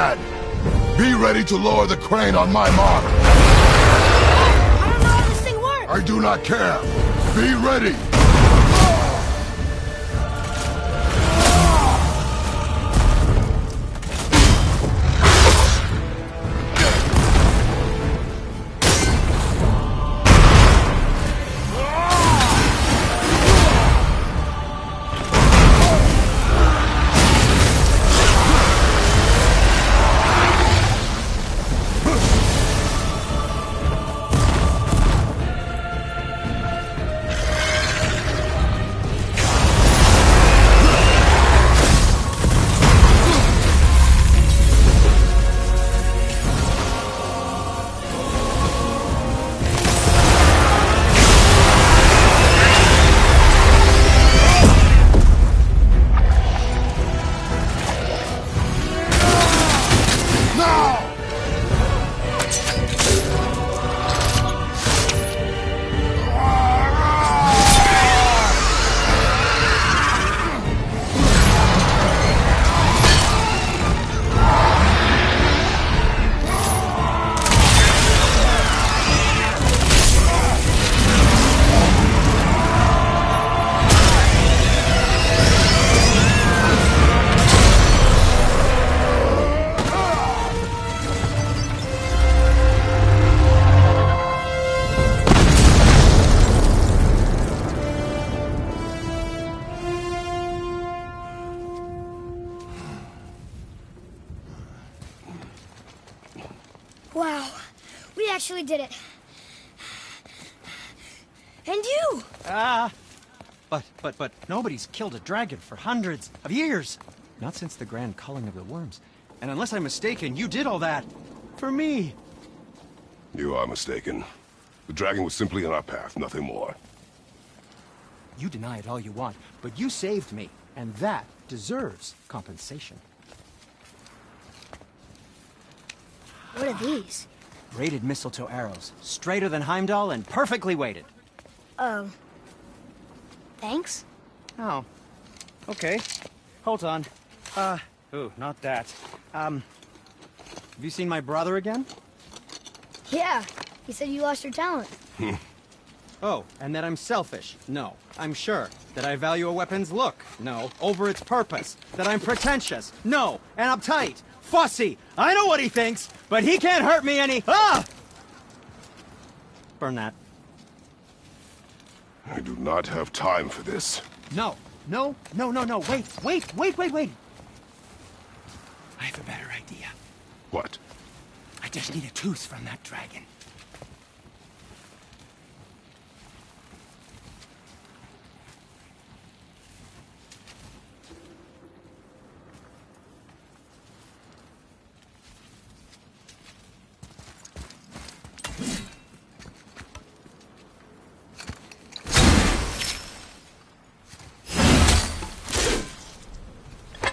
lad. Be ready to lower the crane on my mark. I don't know how this thing works! I do not care. Be ready. Wow, we actually did it. And you! But nobody's killed a dragon for hundreds of years. Not since the grand culling of the worms. And unless I'm mistaken, you did all that for me. You are mistaken. The dragon was simply in our path, nothing more. You deny it all you want, but you saved me, and that deserves compensation. What are these? Braided mistletoe arrows, straighter than Heimdall and perfectly weighted. Oh. Thanks? Oh. Okay. Hold on. Ooh, not that. Have you seen my brother again? Yeah, he said you lost your talent. Oh, and that I'm selfish? No, I'm sure. That I value a weapon's look? No, over its purpose. That I'm pretentious? No, and uptight. Fussy! I know what he thinks, but he can't hurt me any— Ah! Burn that. I do not have time for this. No. Wait. I have a better idea. What? I just need a tooth from that dragon.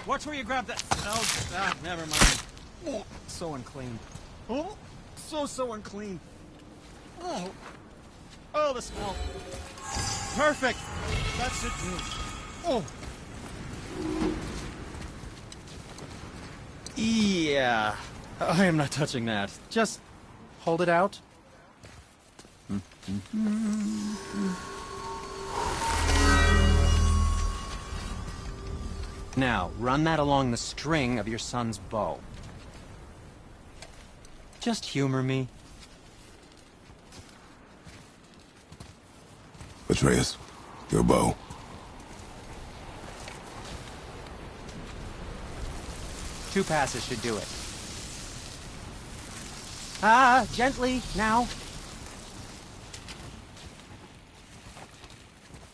Watch where you grab that. Oh, never mind. Oh, so unclean. Oh, so unclean. Oh, the smell. Perfect. That should do. Oh. Yeah. I am not touching that. Just hold it out. Now, run that along the string of your son's bow. Just humor me. Atreus, your bow. Two passes should do it. Gently, now.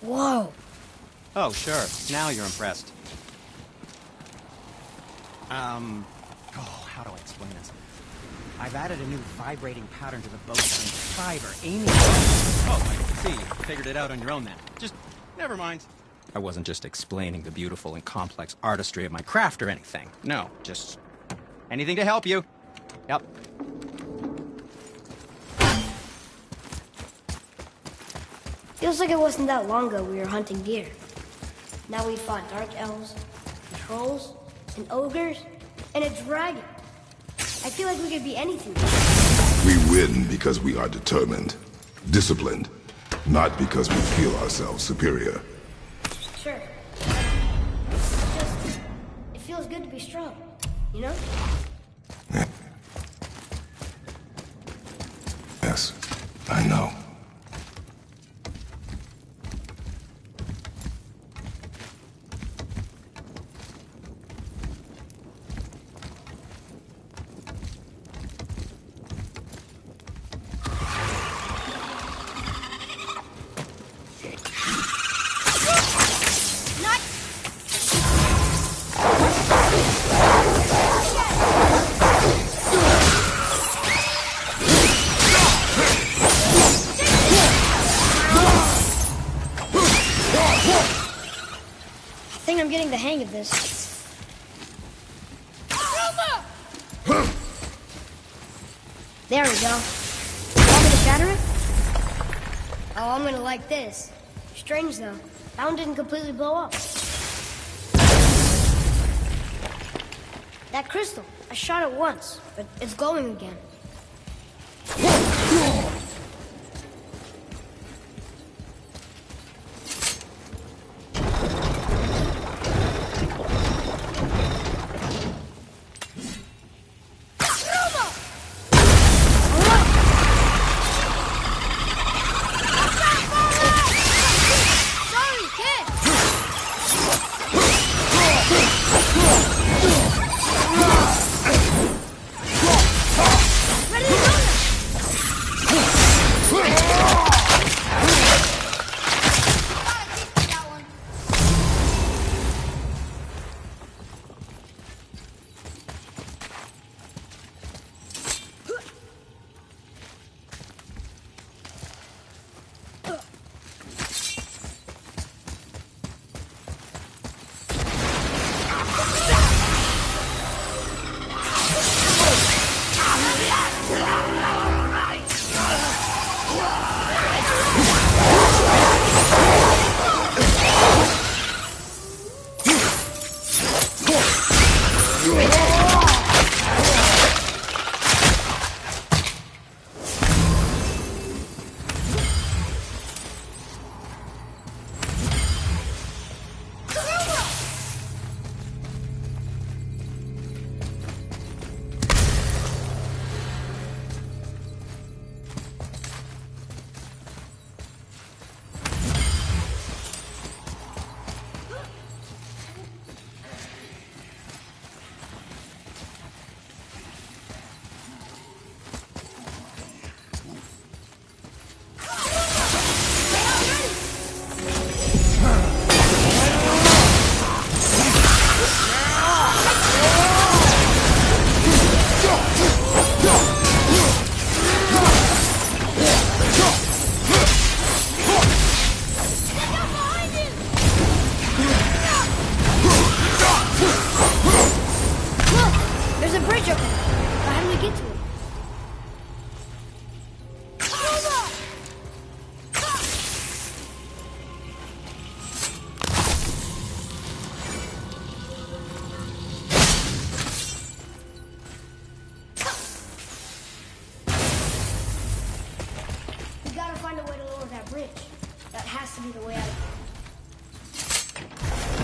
Whoa. Oh, sure. Now you're impressed. How do I explain this? I've added a new vibrating pattern to the bowstring fiber, aiming... Oh, I see. You figured it out on your own then. Just, never mind. I wasn't just explaining the beautiful and complex artistry of my craft or anything. No, just anything to help you. Yep. Feels like it wasn't that long ago we were hunting deer. Now we fought dark elves, and trolls, and ogres, and a dragon. I feel like we could be anything. We win because we are determined, disciplined, not because we feel ourselves superior. Sure. Just, it feels good to be strong, you know? Yes, I know. I think I'm getting the hang of this. There we go. Want me to shatter it? Oh, I'm gonna like this. Strange though. That one didn't completely blow up. That crystal. I shot it once, but it's glowing again.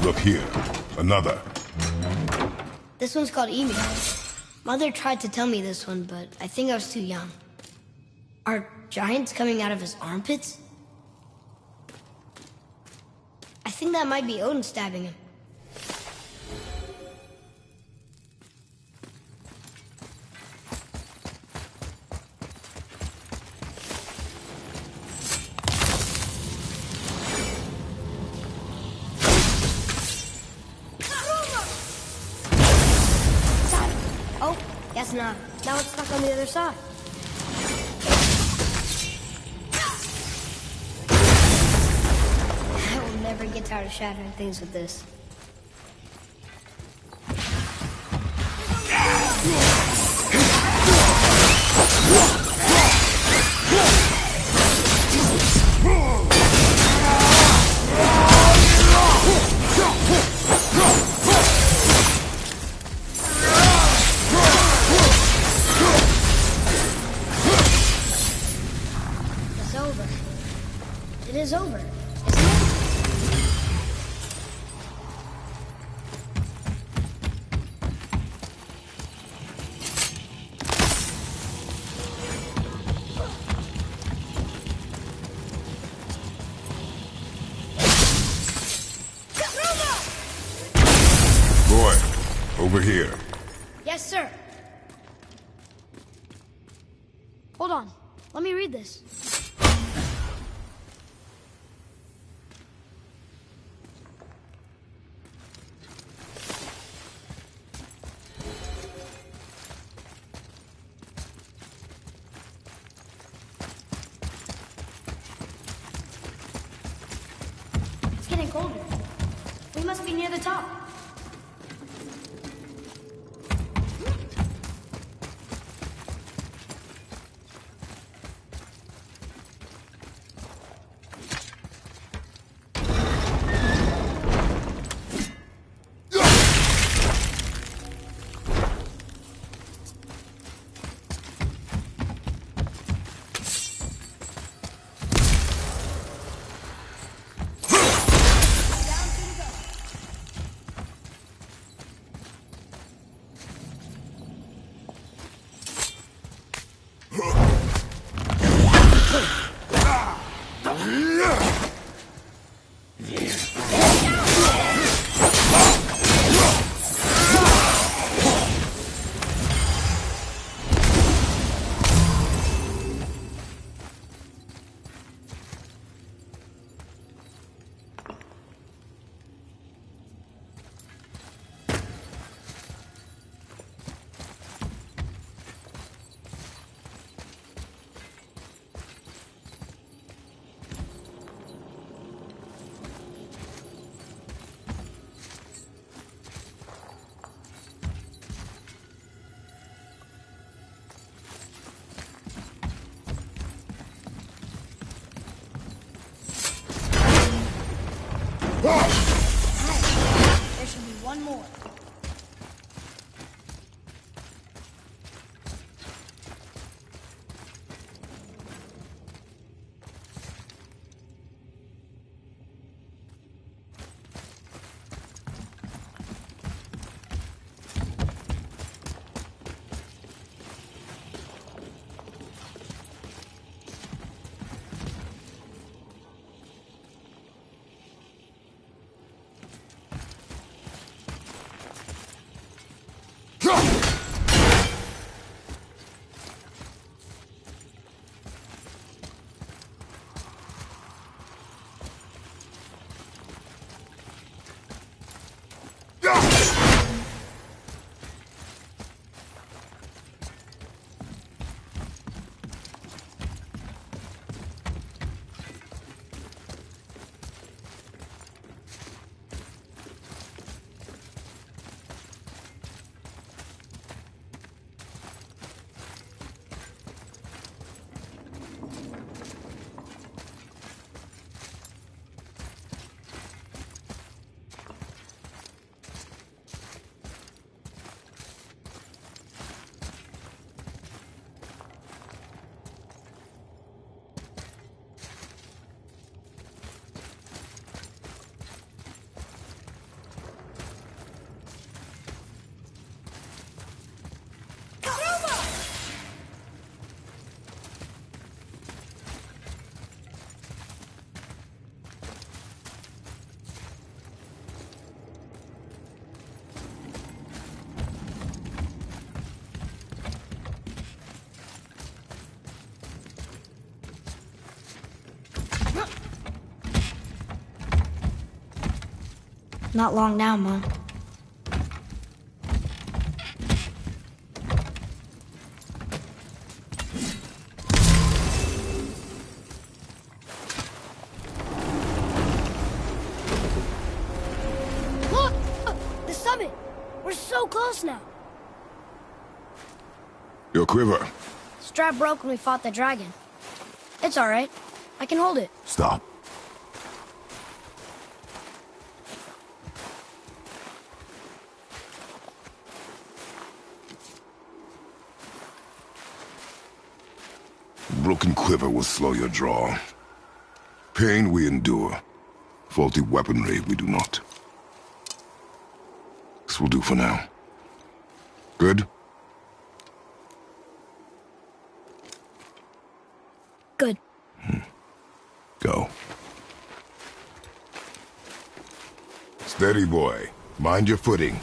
Look here. Another. This one's called Emu. Mother tried to tell me this one, but I think I was too young. Are giants coming out of his armpits? I think that might be Odin stabbing him. Oh, guess not. Now it's stuck on the other side. I will never get tired of shattering things with this. it is over, isn't it? Boy, over here. Yes, sir. Hold on. Let me read this. It's getting colder. We must be near the top. There should be one more. Not long now, Mom. Look! The summit! We're so close now. Your quiver. Strap broke when we fought the dragon. It's all right. I can hold it. Stop. Broken quiver will slow your draw. Pain we endure. Faulty weaponry we do not. This will do for now. Good? Good. Go. Steady, boy. Mind your footing.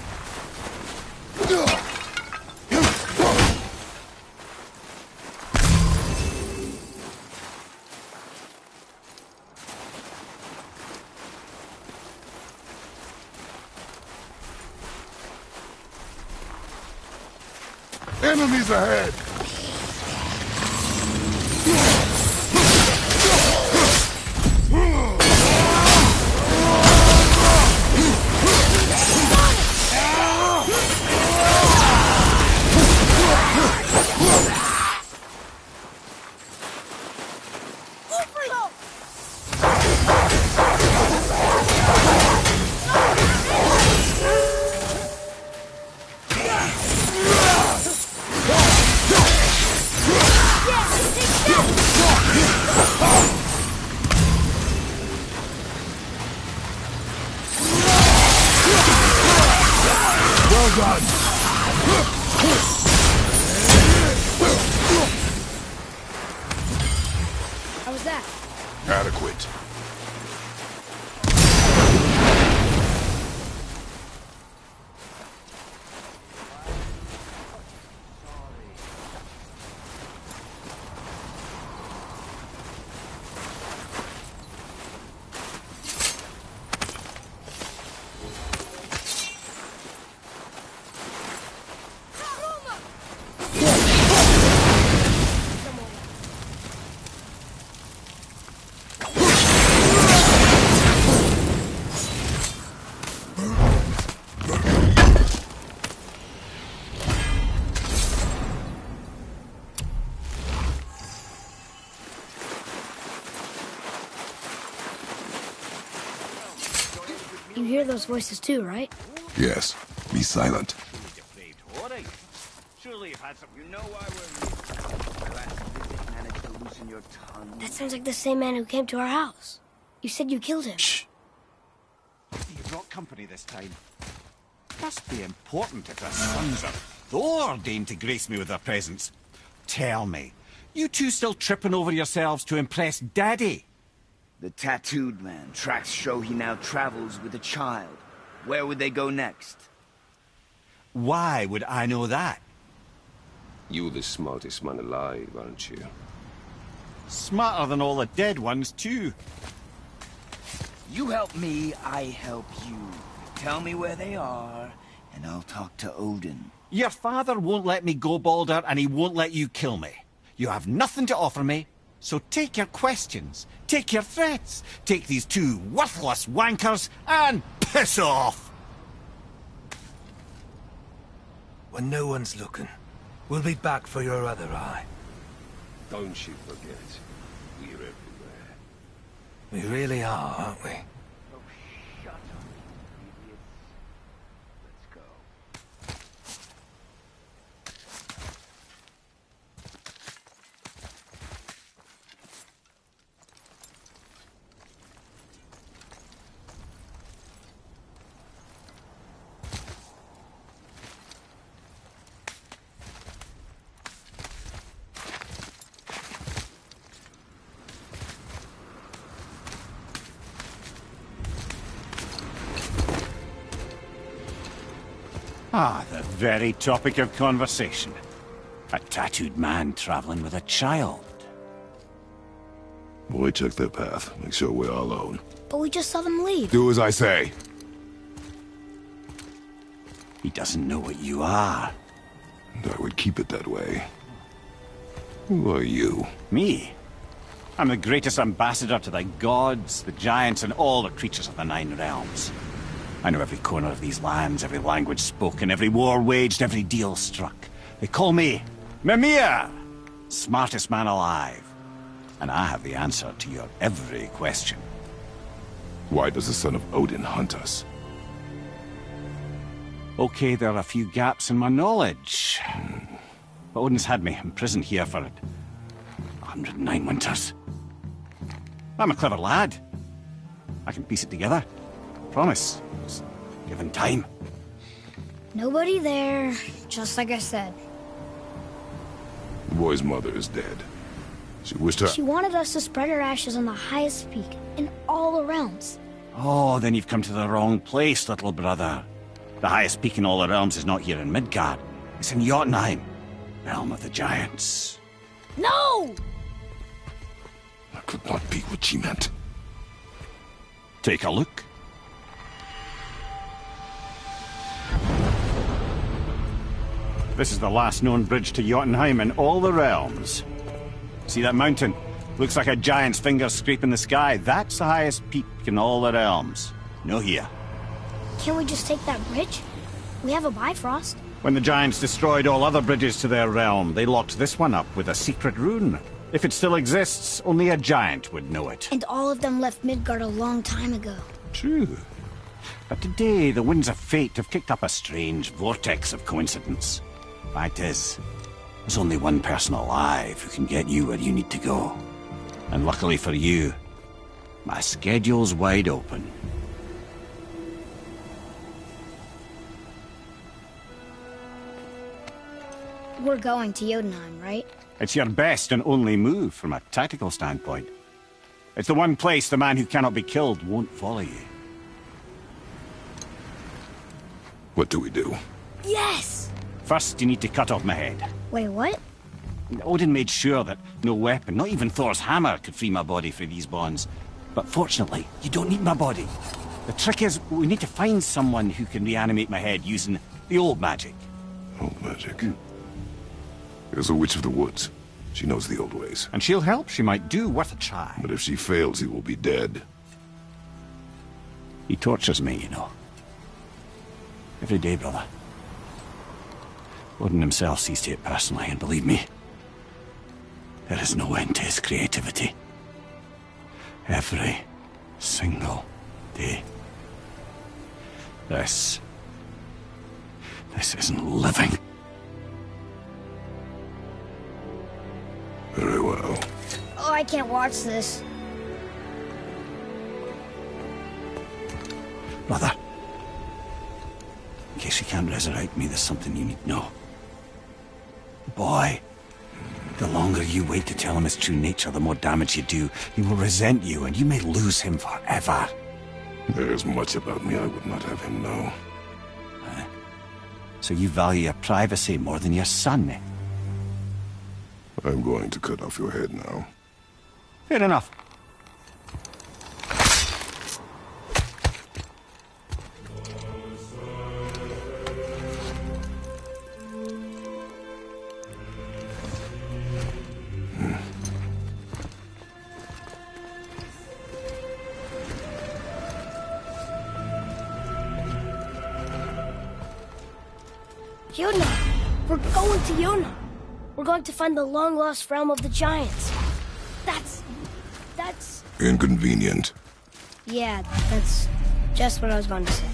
Enemies ahead! How was that? Adequate. You hear those voices too, right? Yes. Be silent. Surely you've had some. You know why we're. Last managed to loosen your tongue. That sounds like the same man who came to our house. You said you killed him. Shh. You brought company this time. Must be important if the sons of Thor deign to grace me with their presence. Tell me, you two still tripping over yourselves to impress Daddy? The tattooed man. Tracks show he now travels with a child. Where would they go next? Why would I know that? You're the smartest man alive, aren't you? Smarter than all the dead ones, too. You help me, I help you. Tell me where they are, and I'll talk to Odin. Your father won't let me go, Baldur, and he won't let you kill me. You have nothing to offer me, so take your questions, take your threats, take these two worthless wankers, and piss off! When no one's looking, we'll be back for your other eye. Don't you forget, we're everywhere. We really are, aren't we? Oh, shut up, idiots. Let's go. Ah, the very topic of conversation. A tattooed man traveling with a child. Boy, check their path. Make sure we're all alone. But we just saw them leave. Do as I say. He doesn't know what you are. And I would keep it that way. Who are you? Me? I'm the greatest ambassador to the gods, the giants, and all the creatures of the Nine Realms. I know every corner of these lands, every language spoken, every war waged, every deal struck. They call me Mimir, smartest man alive. And I have the answer to your every question. Why does the son of Odin hunt us? Okay, there are a few gaps in my knowledge. But Odin's had me imprisoned here for 109 winters. I'm a clever lad. I can piece it together. Promise. Just given time. Nobody there, just like I said. The boy's mother is dead. She wished her... She wanted us to spread her ashes on the highest peak in all the realms. Oh, then you've come to the wrong place, little brother. The highest peak in all the realms is not here in Midgard. It's in Jotunheim, realm of the giants. No! That could not be what she meant. Take a look. This is the last known bridge to Jotunheim in all the realms. See that mountain? Looks like a giant's finger scraping the sky. That's the highest peak in all the realms. No here. Can't we just take that bridge? We have a Bifrost. When the giants destroyed all other bridges to their realm, they locked this one up with a secret rune. If it still exists, only a giant would know it. And all of them left Midgard a long time ago. True. But today, the winds of fate have kicked up a strange vortex of coincidence. Fact is, there's only one person alive who can get you where you need to go. And luckily for you, my schedule's wide open. We're going to Jotunheim, right? It's your best and only move from a tactical standpoint. It's the one place the man who cannot be killed won't follow you. What do we do? Yes! First, you need to cut off my head. Wait, what? Odin made sure that no weapon, not even Thor's hammer, could free my body from these bonds. But fortunately, you don't need my body. The trick is, we need to find someone who can reanimate my head using the old magic. Old magic. There's a witch of the woods. She knows the old ways. And she'll help. She might do worth a try. But if she fails, he will be dead. He tortures me, you know. Every day, brother. Odin himself sees to it personally, and believe me, there is no end to his creativity. Every single day. This isn't living. Very well. Oh, I can't watch this. Brother, in case you can't resurrect me, there's something you need to know. Boy, the longer you wait to tell him his true nature, the more damage you do. He will resent you, and you may lose him forever. There is much about me I would not have him know. So you value your privacy more than your son, eh? I'm going to cut off your head now. Fair enough. Yona! We're going to Yona! We're going to find the long-lost realm of the giants. That's... Inconvenient. Yeah, that's just what I was going to say.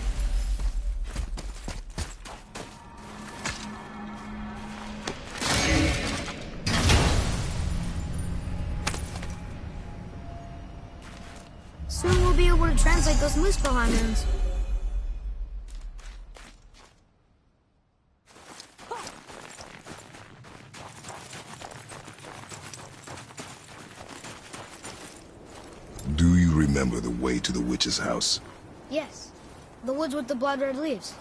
Soon we'll be able to translate those Muspelheim runes. Do you remember the way to the witch's house? Yes. The woods with the blood-red leaves.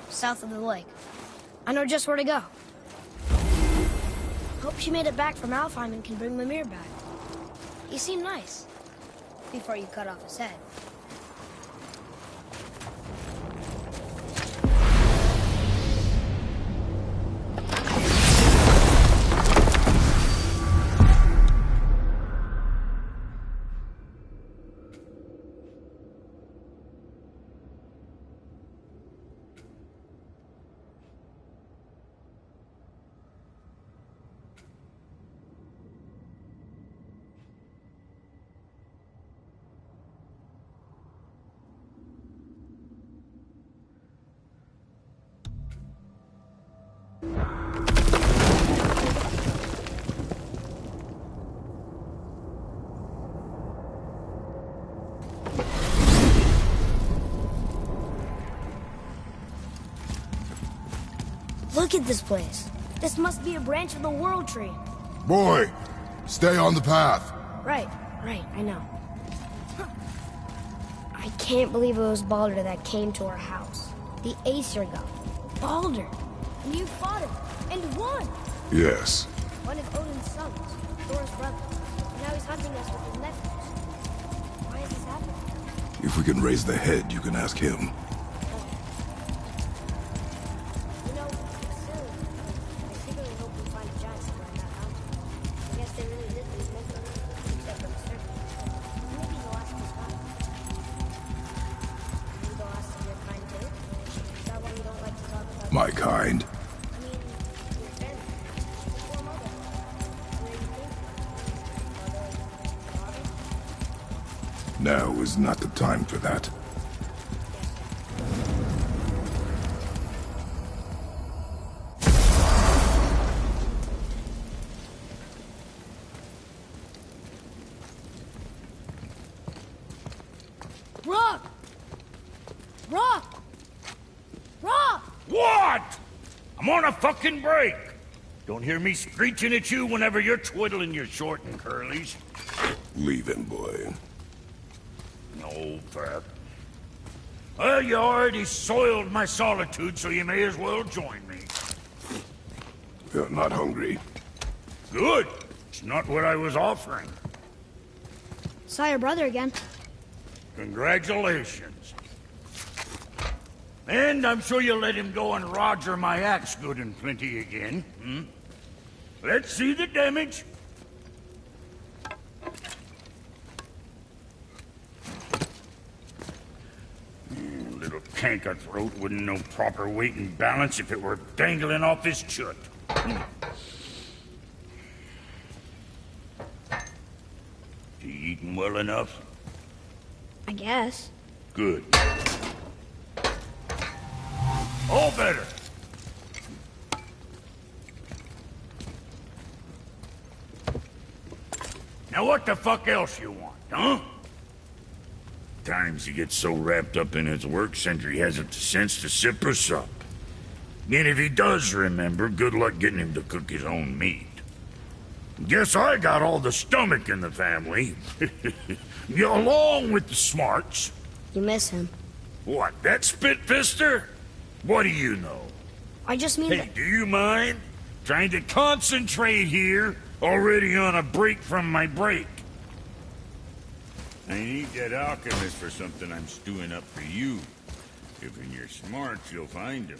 South of the lake. I know just where to go. Hope she made it back from Alfheim and can bring Mimir back. He seemed nice. Before you cut off his head. Look at this place. This must be a branch of the World Tree. Boy, stay on the path. Right, I know. I can't believe it was Baldur that came to our house. The Aesir god. Baldur! And you fought him, and won! Yes. One of Odin's sons, Thor's brother. And now he's hunting us with his nephews. Why is this happening? If we can raise the head, you can ask him. You know, soon, I secretly hope we find a giant somewhere in that mountain. I guess they really did leave most of them, except for the serpent. Maybe the last was fine. Maybe the last of your kind too? Is that why you don't like to talk about My kind. I mean, your family. Before mother. Where do you think? Mother, father? Now is not the time for that. Rock! Rock! Rock! What? I'm on a fucking break. Don't hear me screeching at you whenever you're twiddling your short and curlies. Leave him, boy. No, Pat. Well, you already soiled my solitude, so you may as well join me. You're not hungry. Good. It's not what I was offering. Saw your brother again. Congratulations. And I'm sure you'll let him go and Roger my axe good and plenty again. Hmm? Let's see the damage. Little canker throat wouldn't know proper weight and balance if it were dangling off his chut. You eating well enough? I guess. Good. All better. Now what the fuck else you want, huh? Times he gets so wrapped up in his work, Sentry hasn't the sense to sip or sup. And if he does remember, good luck getting him to cook his own meat. Guess I got all the stomach in the family. Along with the smarts. You miss him. What, that spit-fister? What do you know? I just mean Hey, that... do you mind? Trying to concentrate here, already on a break from my break. I need that alchemist for something I'm stewing up for you. If in your smarts, you'll find him.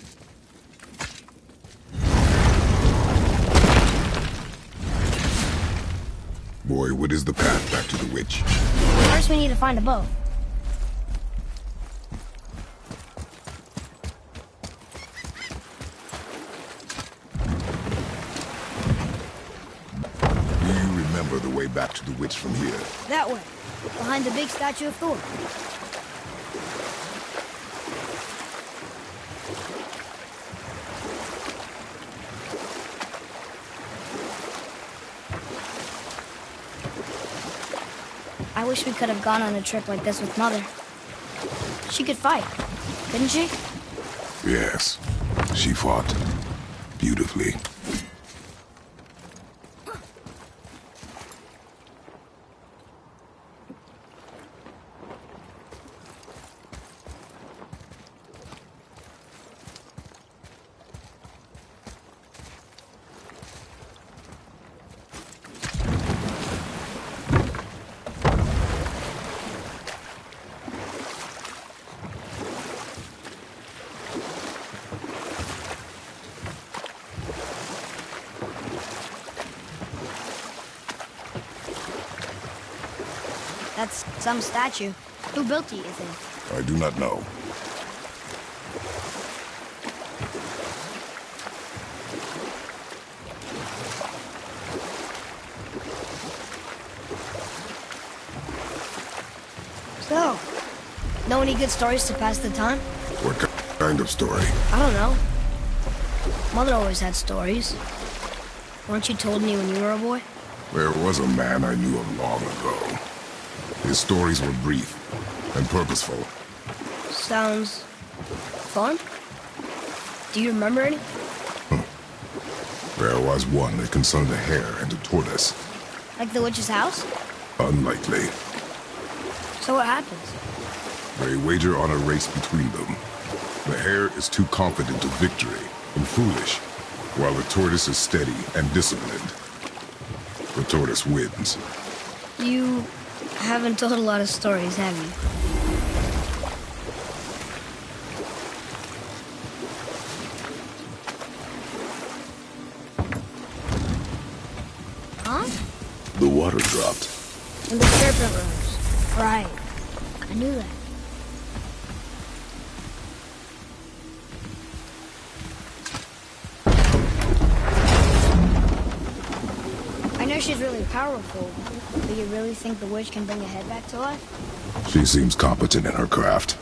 Boy, what is the path back to the witch? First we need to find a bow. Do you remember the way back to the witch from here? That way. Behind the big statue of Thor. I wish we could have gone on a trip like this with Mother. She could fight, couldn't she? Yes. She fought. Beautifully. That's some statue. Who built it, you think? I do not know. So, know any good stories to pass the time? What kind of story? I don't know. Mother always had stories. Weren't you told me when you were a boy? There was a man I knew of long ago. His stories were brief and purposeful. Sounds... fun? Do you remember any? There was one that concerned a hare and a tortoise. Like the witch's house? Unlikely. So what happens? They wager on a race between them. The hare is too confident of victory and foolish, while the tortoise is steady and disciplined. The tortoise wins. You haven't told a lot of stories, have you? Huh? The water dropped. And the serpent rose. Right. I knew that. I know she's really powerful, but you really think the witch can bring a head back to life? She seems competent in her craft,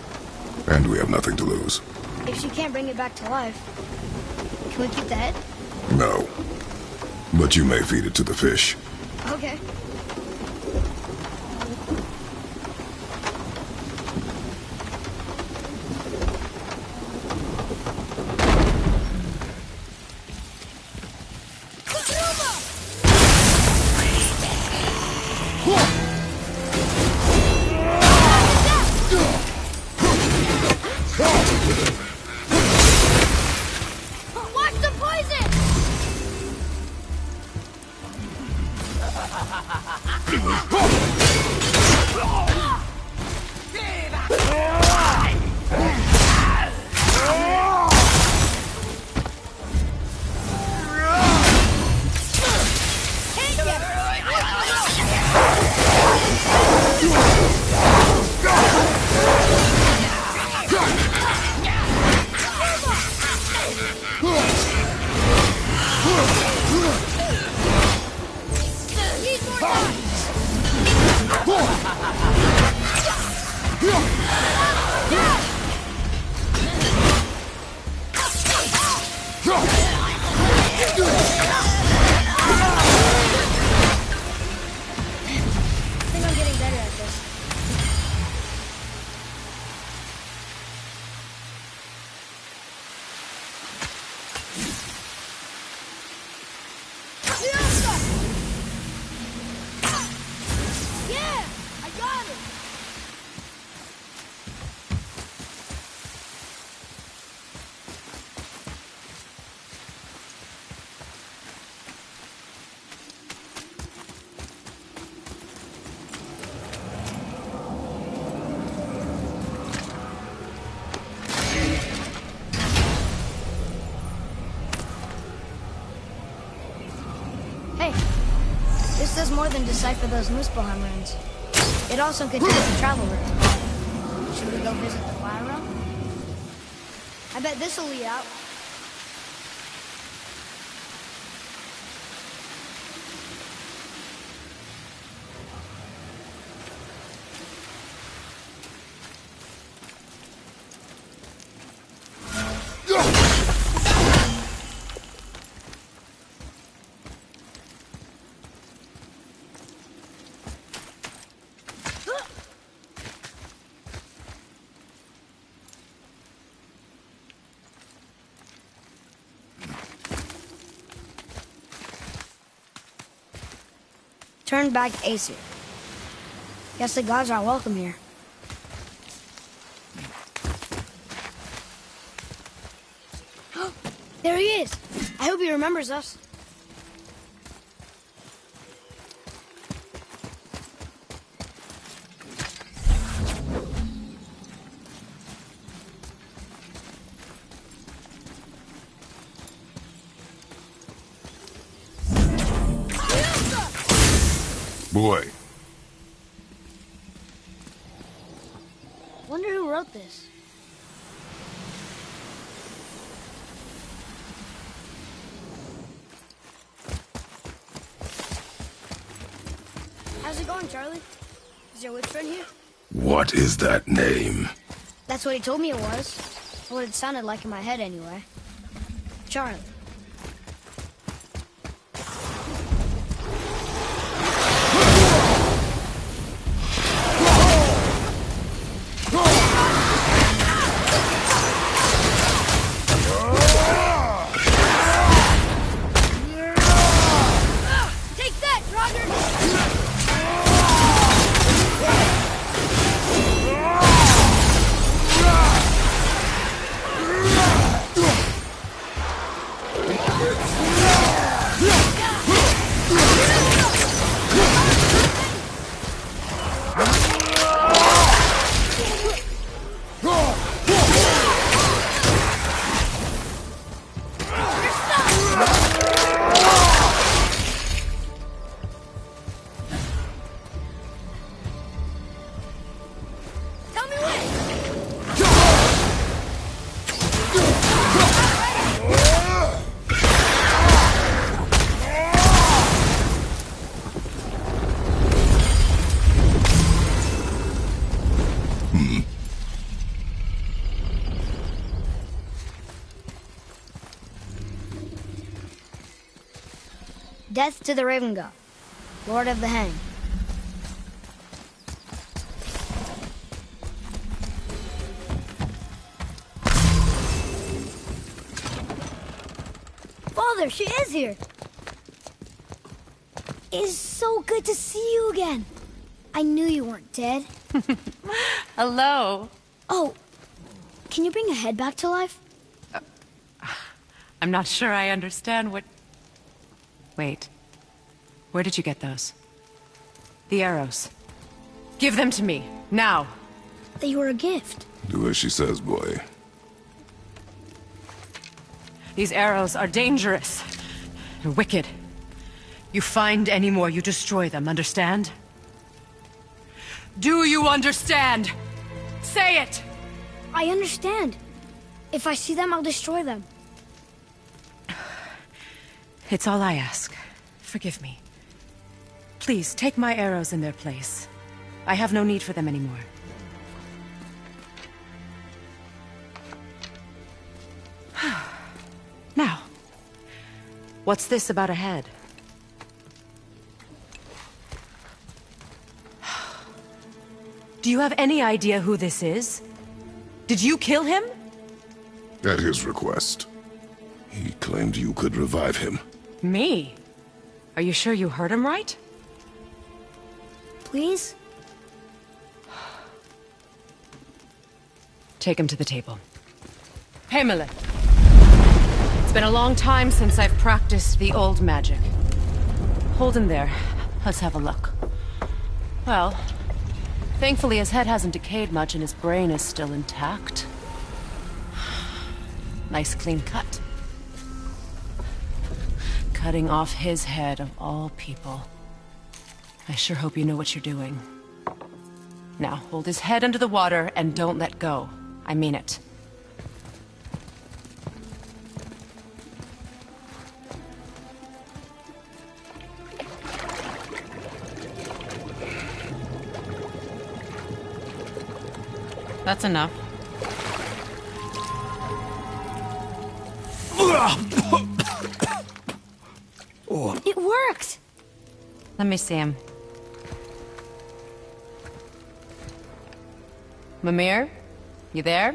and we have nothing to lose. If she can't bring it back to life, can we keep the head? No. But you may feed it to the fish. Okay. Watch the poison! I think I'm getting better at this. Yeah! I got it! Hey, this does more than decipher those Muspelheim runes. It also contains the travel route. Should we go visit the fire realm? I bet this'll lead out. Turn back to Aesir. Guess the gods are welcome here. There he is! I hope he remembers us. Boy, Wonder who wrote this. How's it going, Charlie? Is your witch friend here? what is that name? That's what he told me it was. What it sounded like in my head, anyway. Charlie. Death to the Raven God, Lord of the Hang. Father, she is here. It's so good to see you again. I knew you weren't dead. Hello. Oh, can you bring a head back to life? I'm not sure I understand what... Wait. Where did you get those? The arrows. Give them to me, now. They were a gift. Do as she says, boy. These arrows are dangerous. And wicked. You find any more, you destroy them, understand? Do you understand? Say it! I understand. If I see them, I'll destroy them. It's all I ask. Forgive me. Please, take my arrows in their place. I have no need for them anymore. Now, what's this about a head? Do you have any idea who this is? Did you kill him? At his request. He claimed you could revive him. Me? Are you sure you heard him right? Please? Take him to the table. Hamlet. It's been a long time since I've practiced the old magic. Hold him there. Let's have a look. Well, thankfully his head hasn't decayed much and his brain is still intact. Nice clean cut. Cutting off his head of all people. I sure hope you know what you're doing. Now, hold his head under the water and don't let go. I mean it. That's enough. It worked! Let me see him. Mimir? You there?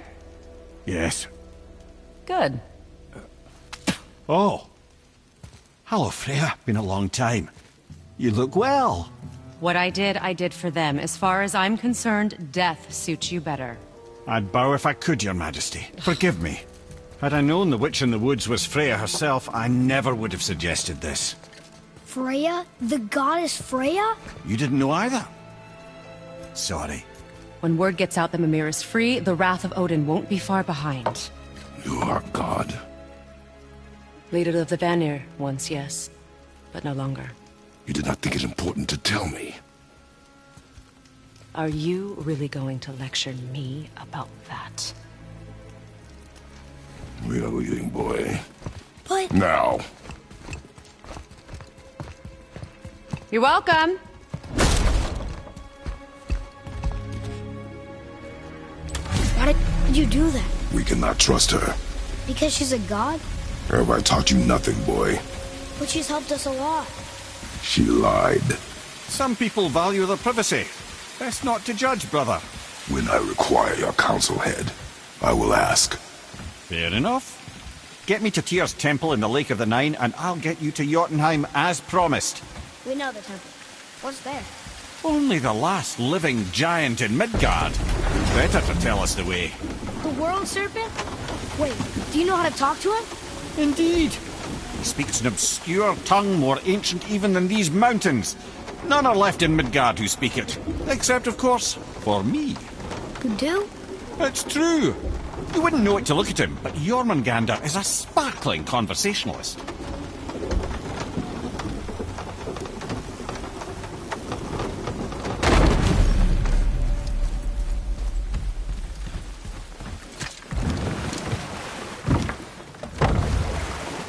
Yes. Good. Oh. Hello, Freya. Been a long time. You look well. What I did for them. As far as I'm concerned, death suits you better. I'd bow if I could, Your Majesty. Forgive me. Had I known the witch in the woods was Freya herself, I never would have suggested this. Freya? The goddess Freya? You didn't know either? Sorry. When word gets out that Mimir is free, the wrath of Odin won't be far behind. You are God. Leader of the Vanir, once, yes. But no longer. You did not think it important to tell me. Are you really going to lecture me about that? We are leaving, boy. But... Now. You're welcome. Why did you do that? We cannot trust her. Because she's a god? Have I taught you nothing, boy? But she's helped us a lot. She lied. Some people value their privacy. Best not to judge, brother. When I require your council head, I will ask. Fair enough. Get me to Tyr's temple in the Lake of the Nine, and I'll get you to Jotunheim as promised. We know the temple. What's there? Only the last living giant in Midgard. Better to tell us the way. The World Serpent? Wait, do you know how to talk to him? Indeed. He speaks an obscure tongue more ancient even than these mountains. None are left in Midgard who speak it. Except, of course, for me. You do? It's true. You wouldn't know it to look at him, but Jormungandr is a sparkling conversationalist.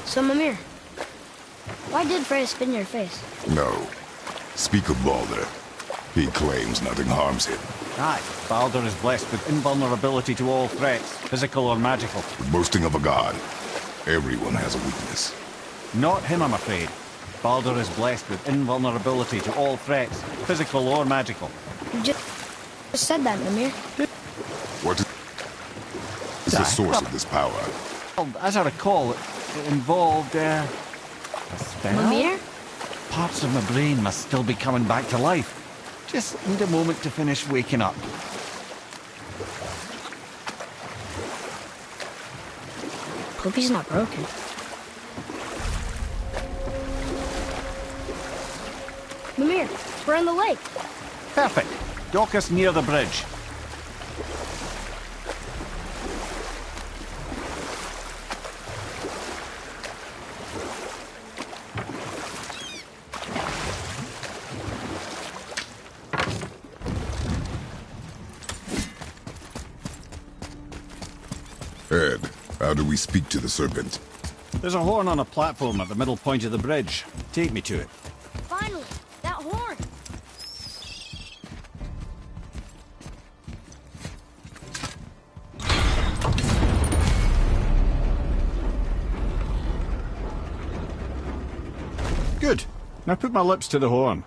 So, Mimir, why did Freya spin your face? No. Speak of Baldur. He claims nothing harms him. Aye, Baldur is blessed with invulnerability to all threats, physical or magical. The boasting of a god. Everyone has a weakness. Not him, I'm afraid. Baldur is blessed with invulnerability to all threats, physical or magical. You just said that, Mimir. What is the source of this power? Well, as I recall, it involved, a spell? Mimir? Parts of my brain must still be coming back to life. Just need a moment to finish waking up. Hope he's not broken. Mimir, we're on the lake. Perfect. Dock us near the bridge. Ed, how do we speak to the serpent? There's a horn on a platform at the middle point of the bridge. Take me to it. Finally, that horn. Good. Now put my lips to the horn.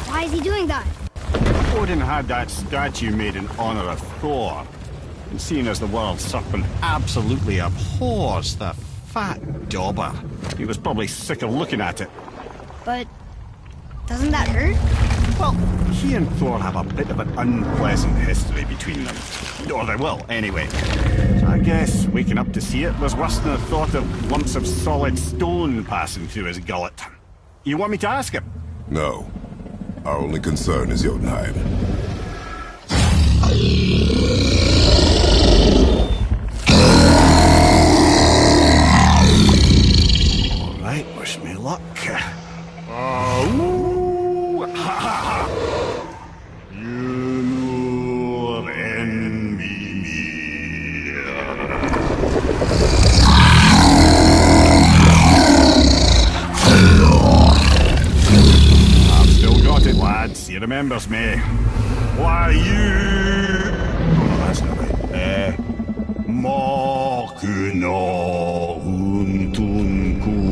Why is he doing that? Odin had that statue made in honor of Thor. And seeing as the world serpent absolutely abhors the fat dauber, he was probably sick of looking at it. But doesn't that hurt? Well, he and Thor have a bit of an unpleasant history between them. Or they will, anyway. So I guess waking up to see it was worse than the thought of lumps of solid stone passing through his gullet. You want me to ask him? No. Our only concern is Jotunheim. All right, wish me luck. Ooh, ha, ha, ha. Ymur envy me. I've still got it, lads. He remembers me. Why, you... Oh, that's not right. Makuna untunkun.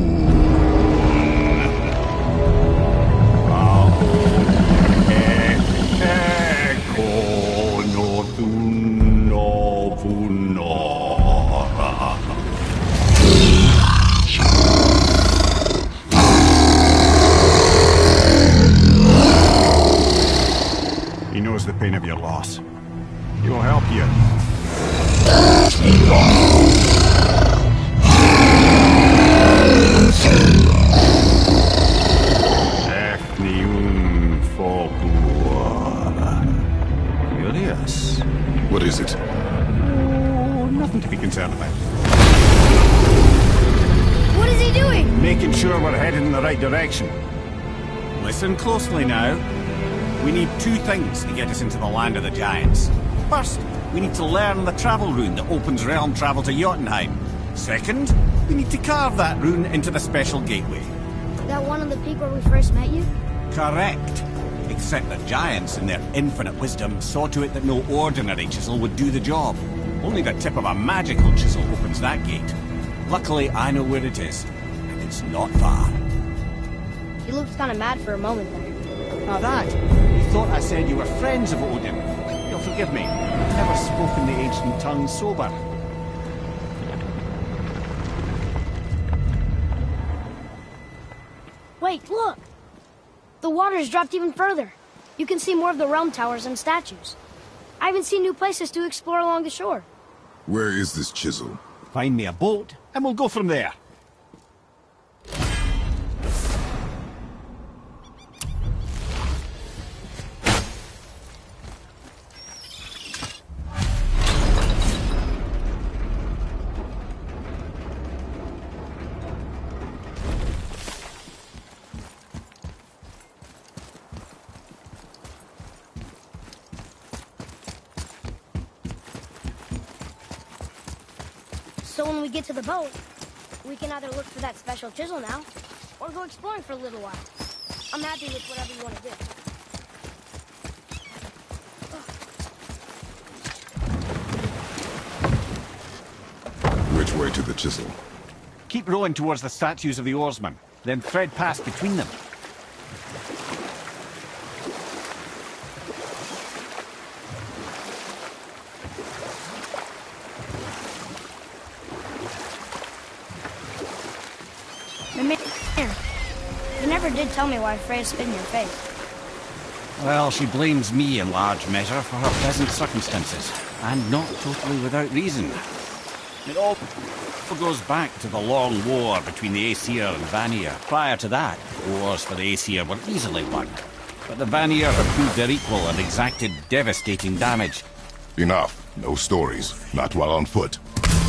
He knows the pain of your loss. He will help you. Curious. What is it? Oh, nothing to be concerned about. What is he doing? Making sure we're headed in the right direction. Listen closely now. We need two things to get us into the land of the giants. First, we need to learn the travel rune that opens realm travel to Jotunheim. Second, we need to carve that rune into the special gateway. That one on the peak where we first met you? Correct. Except the giants, in their infinite wisdom, saw to it that no ordinary chisel would do the job. Only the tip of a magical chisel opens that gate. Luckily, I know where it is, and it's not far. He looked kind of mad for a moment there. Now that, you thought I said you were friends of Odin. You'll forgive me. I've never spoken the ancient tongue sober. Wait, look! The water's dropped even further. You can see more of the realm towers and statues. I even see new places to explore along the shore. Where is this chisel? Find me a boat, and we'll go from there. So when we get to the boat, we can either look for that special chisel now, or go exploring for a little while. I'm happy with whatever you want to do. Which way to the chisel? Keep rowing towards the statues of the oarsmen, then thread past between them. Mimir, you never did tell me why Freya spit in your face. Well, she blames me in large measure for her present circumstances, and not totally without reason. It all goes back to the long war between the Aesir and Vanir. Prior to that, wars for the Aesir were easily won. But the Vanir have proved their equal and exacted devastating damage. Enough. No stories. Not while on foot.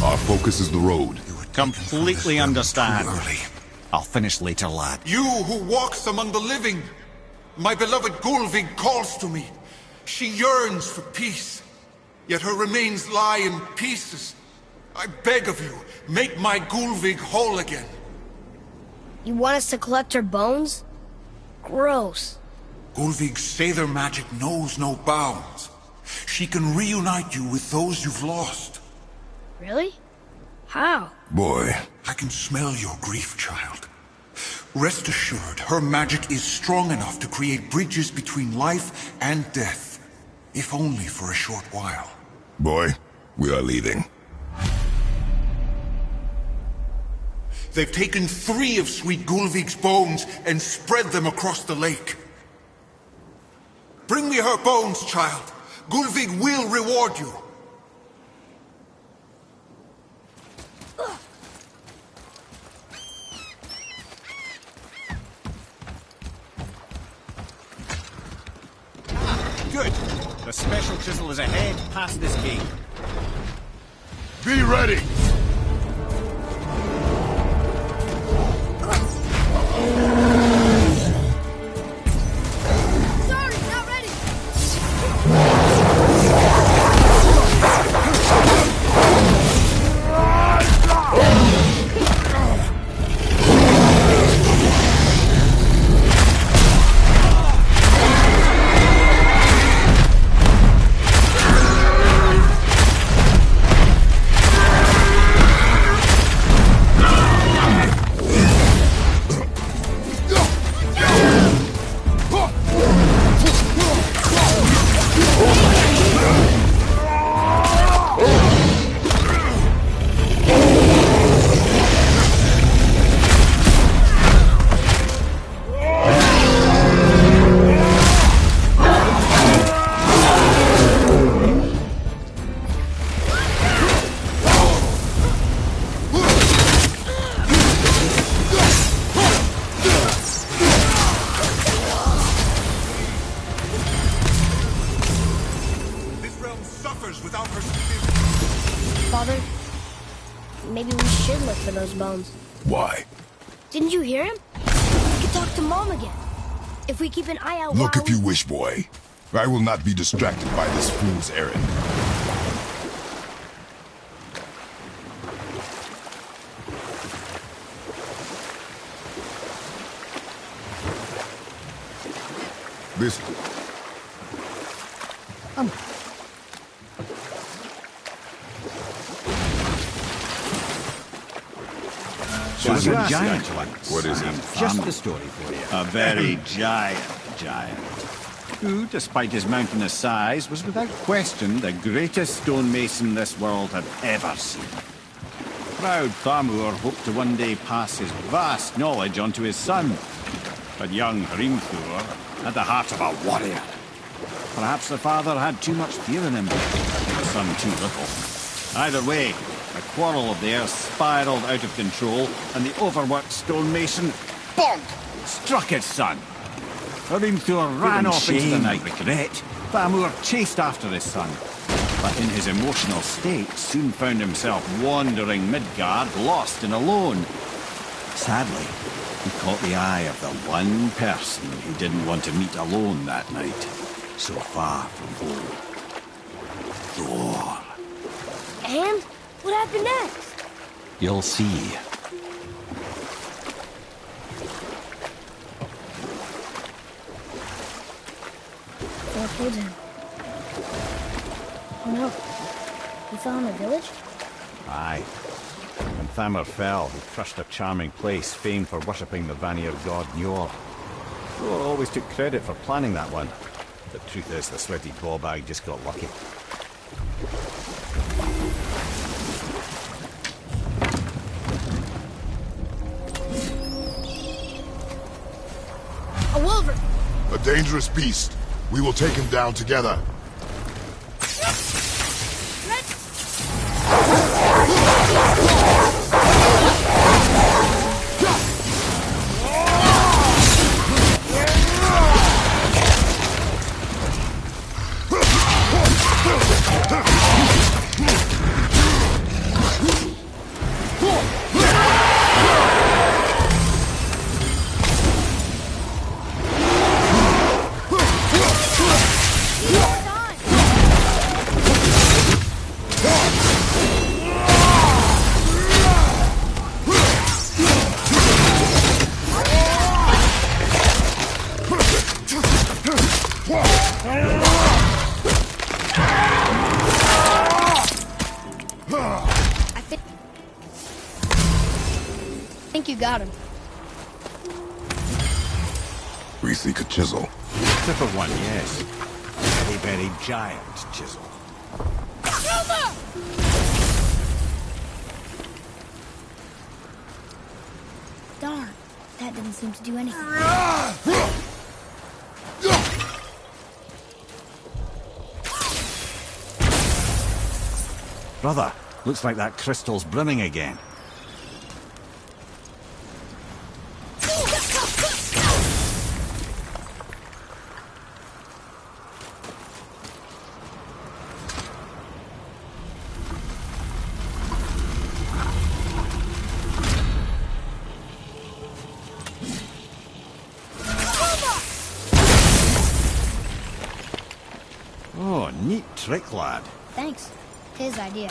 Our focus is the road. Completely understand. I'll finish later, lad. You who walks among the living! My beloved Gulvig calls to me. She yearns for peace, yet her remains lie in pieces. I beg of you, make my Gulvig whole again. You want us to collect her bones? Gross. Gulvig's Seidr magic knows no bounds. She can reunite you with those you've lost. Really? How? Boy. I can smell your grief, child. Rest assured, her magic is strong enough to create bridges between life and death, if only for a short while. Boy, we are leaving. They've taken 3 of Sweet Gulvig's bones and spread them across the lake. Bring me her bones, child. Gulvig will reward you. Good. The special chisel is ahead, past this gate. Be ready! Sorry, not ready! Father, maybe we should look for those bones. Why? Didn't you hear him? We could talk to Mom again. If we keep an eye out Look while if you wish, boy. I will not be distracted by this fool's errand. This... She was a giant once. What is it? Just the story for you. A very giant. Who, despite his mountainous size, was without question the greatest stonemason this world had ever seen. Proud Thamur hoped to one day pass his vast knowledge on to his son. But young Hrimthur had the heart of a warrior. Perhaps the father had too much fear in him, the son too little. Either way, the quarrel of theirs spiraled out of control, and the overworked stonemason, bonk, struck his son. Hrimthur ran off into the night. Regret, Thamur chased after his son, but in his emotional state soon found himself wandering Midgard, lost and alone. Sadly, he caught the eye of the one person he didn't want to meet alone that night, so far from home. Thor. And what happened next? You'll see. Thor killed him. Oh no. He fell in the village? Aye. When Thamur fell, he crushed a charming place famed for worshipping the Vanir god Njord. Thor always took credit for planning that one. The truth is, the sweaty ballbag just got lucky. A wolverine! A dangerous beast. We will take him down together. I think you got him. We seek a chisel. Tip of one, yes. A very giant chisel. Darn, that didn't seem to do anything. Brother, looks like that crystal's brimming again. Oh, neat trick, lad. Thanks. His idea.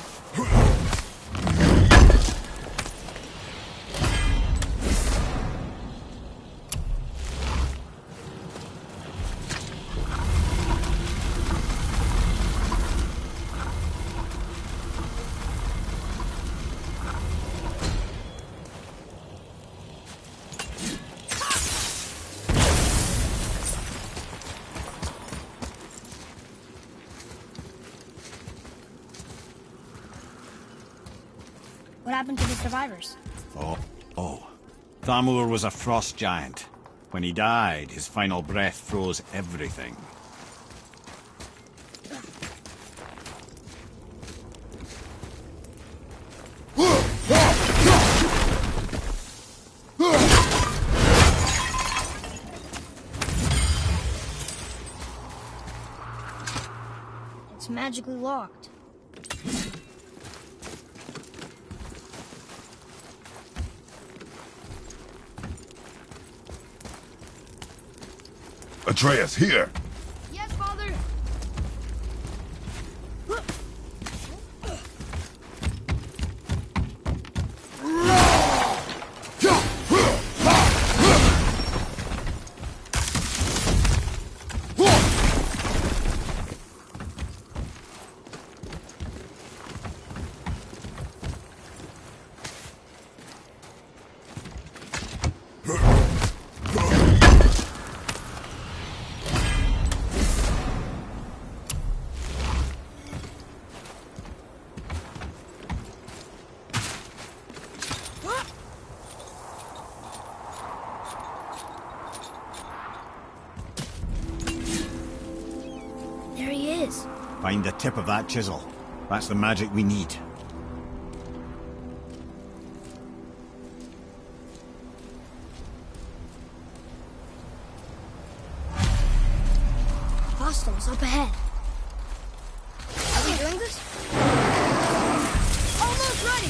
What happened to the survivors? Oh. Thamur was a frost giant. When he died, his final breath froze everything. It's magically locked. Atreus, here! Yes, Father! There he is. Find the tip of that chisel. That's the magic we need. Hostels up ahead. Are we doing this? Almost ready!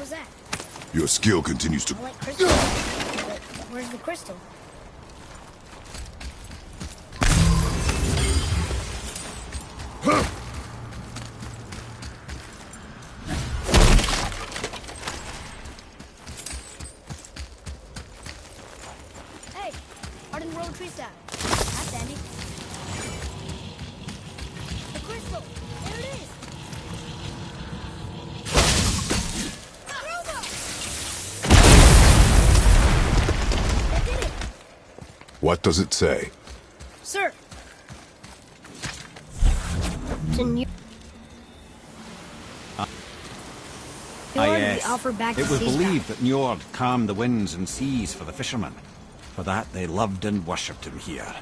was that? Your skill continues to... I like crystal. But where's the crystal? Hey, Arden Road tree sap. That's handy. The crystal! There it is! What does it say? Sir! It was believed that Njord calmed the winds and seas for the fishermen. For that, they loved and worshipped him here.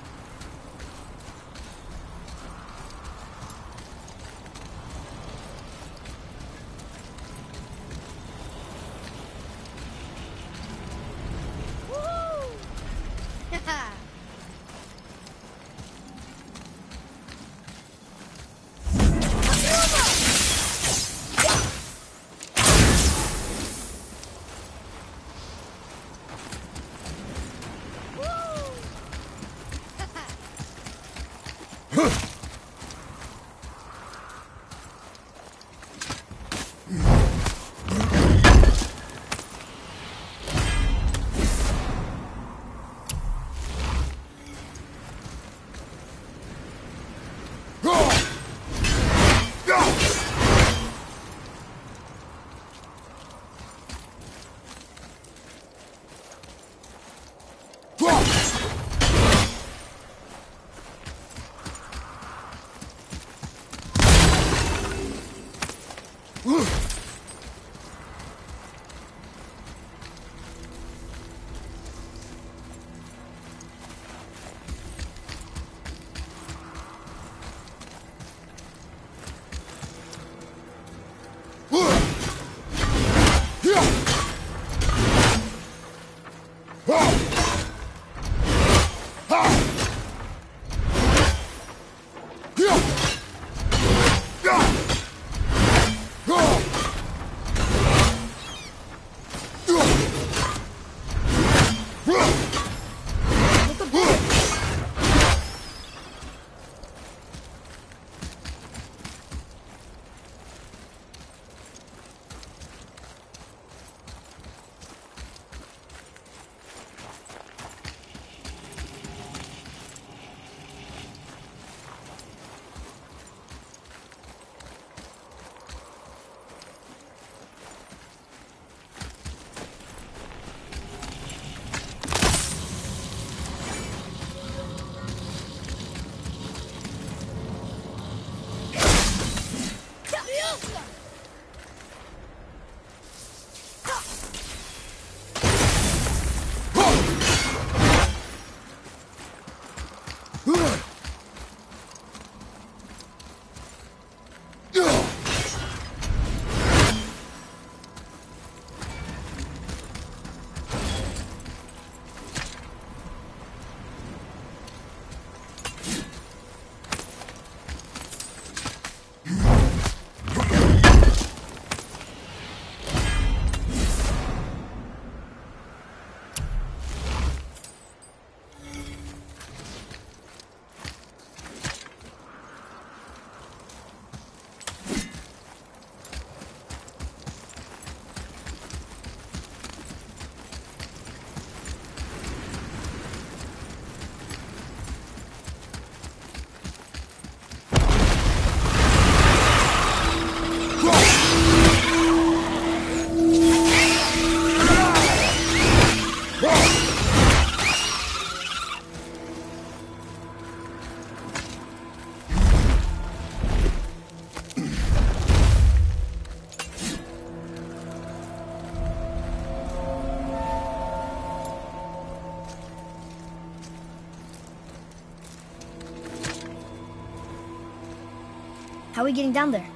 How are we getting down there?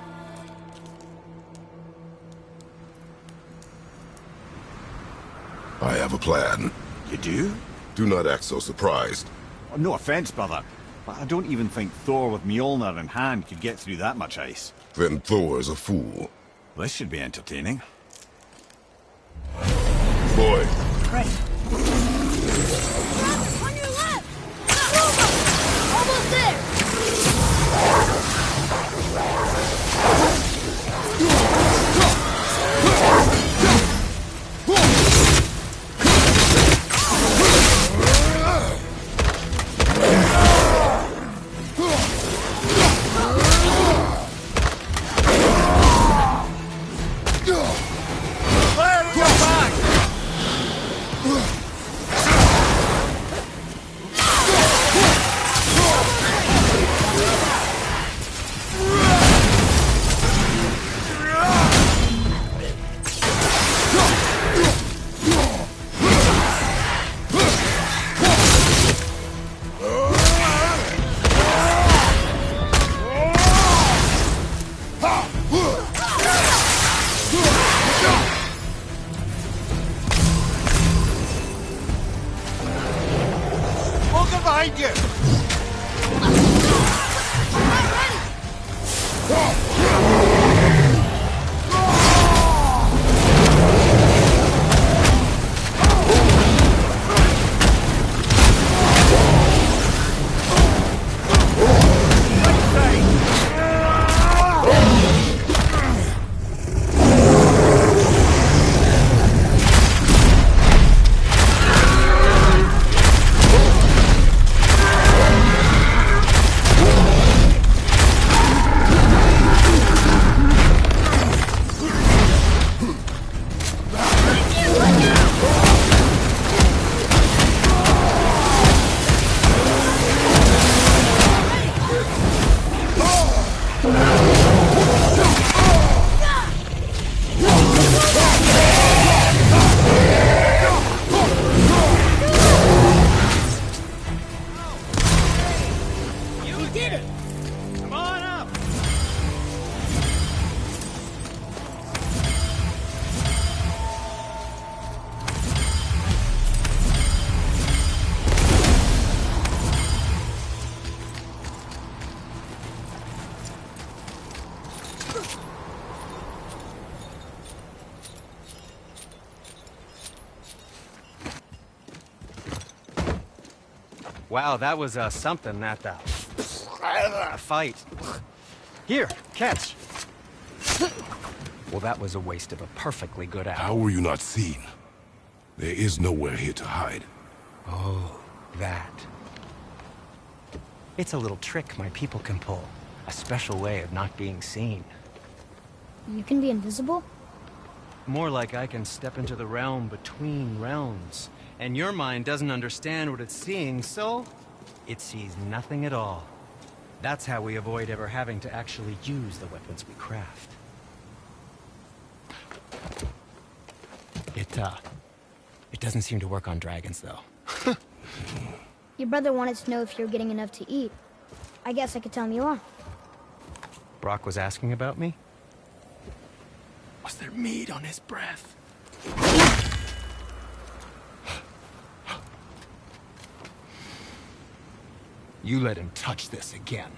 I have a plan. You do? Do not act so surprised. Oh, no offense, brother, but I don't even think Thor with Mjolnir in hand could get through that much ice. Then Thor is a fool. This should be entertaining. behind you! Wow, that was something, that fight. Here, catch. Well, that was a waste of a perfectly good apple. How were you not seen? There is nowhere here to hide. Oh, that. It's a little trick my people can pull. A special way of not being seen. You can be invisible? More like I can step into the realm between realms. And your mind doesn't understand what it's seeing, so it sees nothing at all. That's how we avoid ever having to actually use the weapons we craft. It doesn't seem to work on dragons, though. Your brother wanted to know if you're getting enough to eat. I guess I could tell him you are. Brock was asking about me? Was there meat on his breath? You let him touch this again.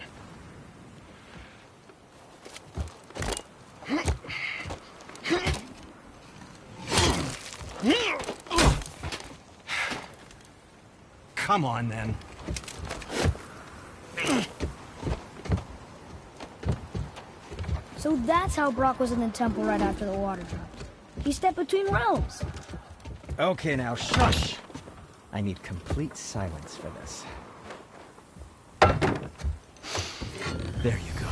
Come on, then. So that's how Brock was in the temple right after the water dropped. He stepped between realms. Okay, now shush. I need complete silence for this. There you go.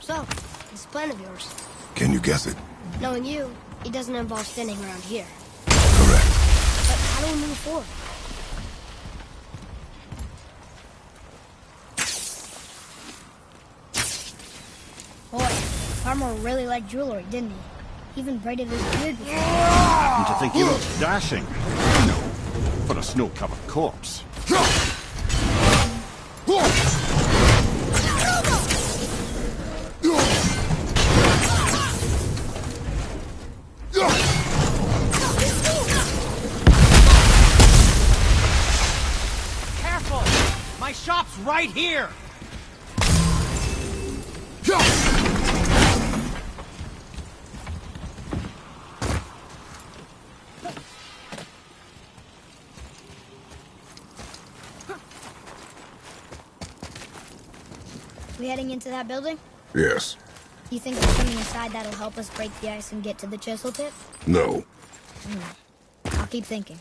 So, this plan of yours. Can you guess it? Knowing you, it doesn't involve standing around here. Correct. But how do we move forward? Boy, Farmer really liked jewelry, didn't he? He even braided his beard before. Happen to think he looks dashing. No, for a snow-covered corpse. Careful! My shop's right here! We heading into that building? Yes. You think by coming inside that'll help us break the ice and get to the chisel tip? No. I'll keep thinking.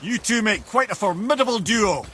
You two make quite a formidable duo.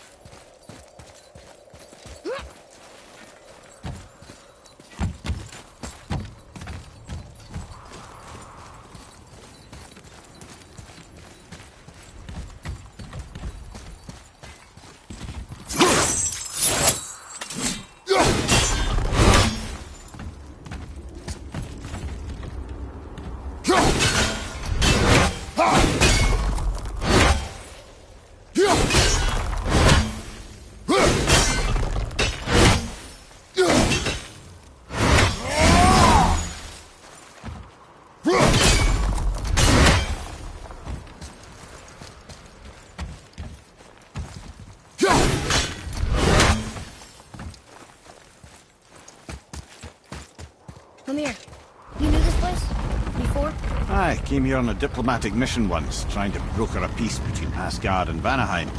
Come here. You knew this place? Before? I came here on a diplomatic mission once, trying to broker a peace between Asgard and Vanaheim.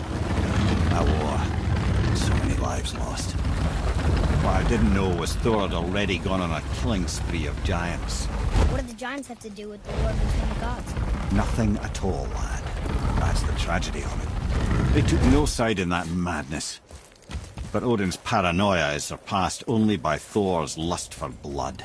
That war. So many lives lost. What I didn't know was Thor had already gone on a killing spree of giants. What did the giants have to do with the war between the gods? Nothing at all, lad. That's the tragedy of it. They took no side in that madness. But Odin's paranoia is surpassed only by Thor's lust for blood.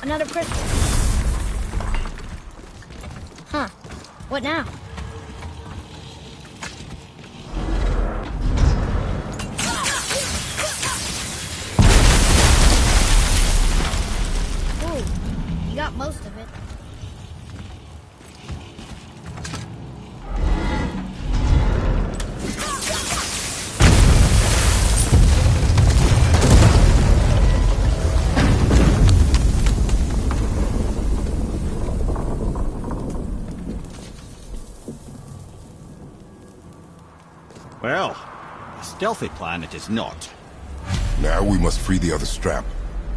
Another crystal. Huh. What now? Ooh, you got most of it. Well, a stealthy plan it is not. Now we must free the other strap.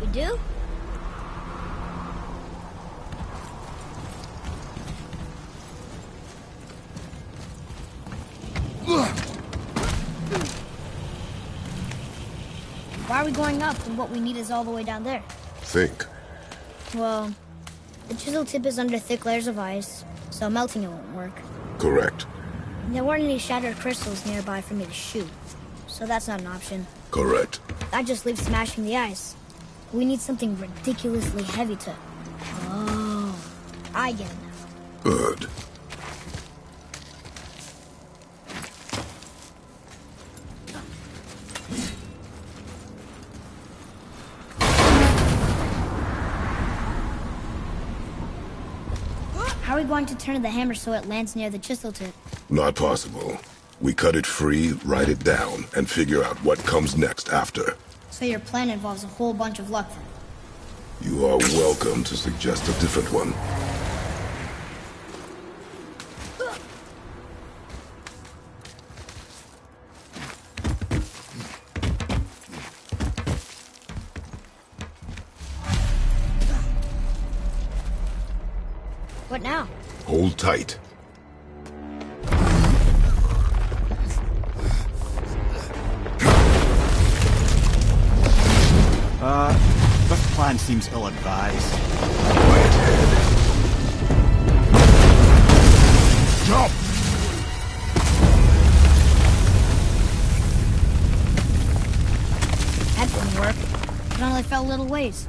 We do? Why are we going up when what we need is all the way down there? Think. Well, the chisel tip is under thick layers of ice, so melting it won't work. Correct. There weren't any shattered crystals nearby for me to shoot, so that's not an option. Correct. That just leaves smashing the ice. We need something ridiculously heavy to... Oh, I get it now. Good. How are we going to turn the hammer so it lands near the chisel tip? Not possible. We cut it free, write it down, and figure out what comes next after. So your plan involves a whole bunch of luck then? You are welcome to suggest a different one. What now? Hold tight. This plan seems ill-advised. Quiet head. Jump! That didn't work. It only fell a little ways.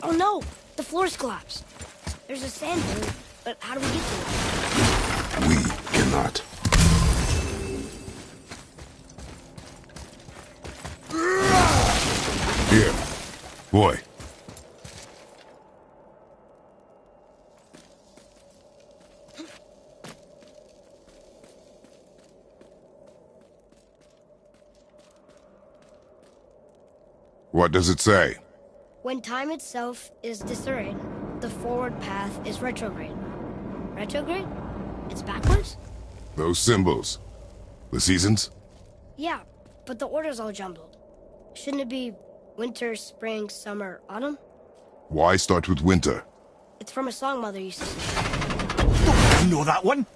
Oh no! The floor's collapsed. There's a sand dune, but how do we get to it? We cannot. Here. Boy. What does it say? When time itself is disarrayed, the forward path is retrograde. Retrograde? It's backwards? Those symbols. The seasons? Yeah, but the order's all jumbled. Shouldn't it be winter, spring, summer, autumn? Why start with winter? It's from a song Mother used to sing. You know that one?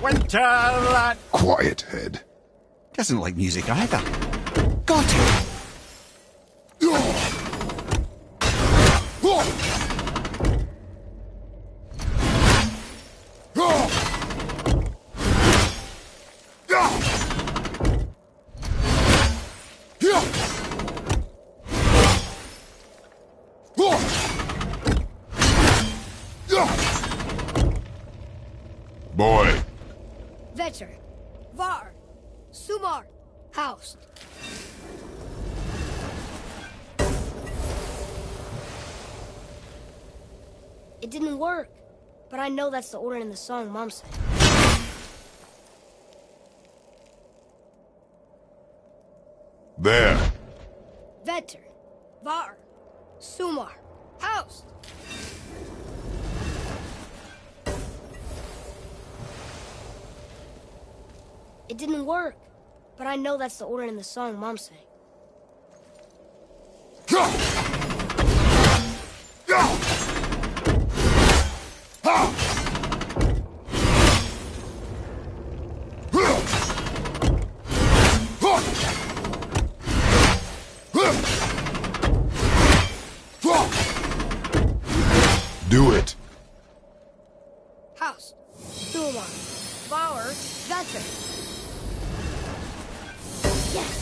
Winterland! Quiet head. Doesn't like music either. Got it! Boy. Vetter, Var, Sumar, House. It didn't work, but I know that's the order in the song Mom said. There. Vetter, Var, Sumar, House. It didn't work, but I know that's the order in the song Mom sang. Do it. House, Sumar, Bauer, Vetter. Yes!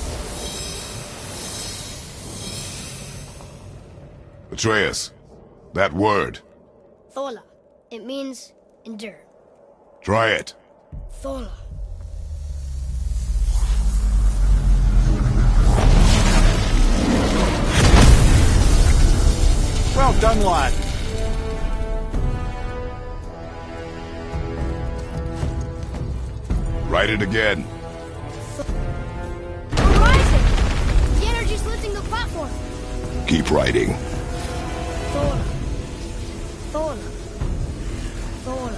Atreus, that word. Thola. It means endure. Try it. Thola. Well done, lad. Write it again. We're rising! The energy's lifting the platform. Keep writing. Thor. Thor. Thor.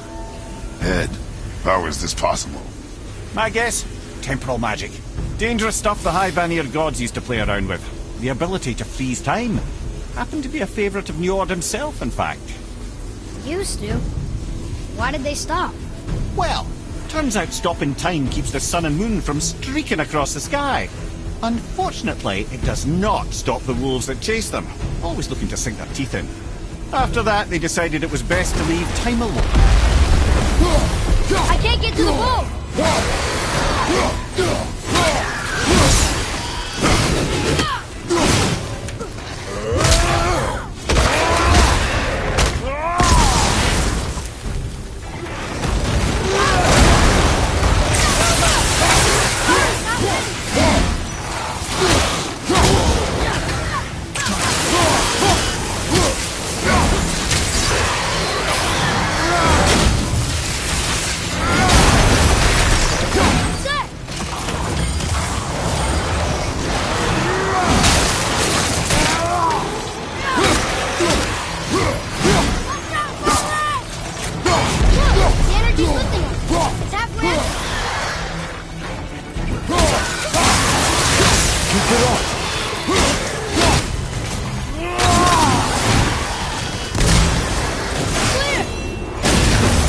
Head, how is this possible? My guess? Temporal magic. Dangerous stuff the High Vanir gods used to play around with. The ability to freeze time. Happened to be a favourite of Njord himself, in fact. Used to. Why did they stop? Well, turns out stopping time keeps the sun and moon from streaking across the sky. Unfortunately, it does not stop the wolves that chase them, always looking to sink their teeth in. After that, they decided it was best to leave time alone. I can't get to the boat!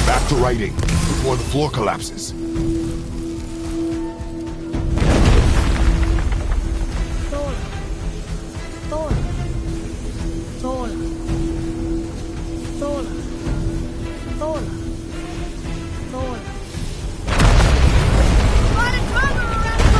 Back to writing, before the floor collapses. Thor. Thor. Thor. Thor. Thor. Thor. Run and armor around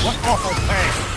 What awful pain!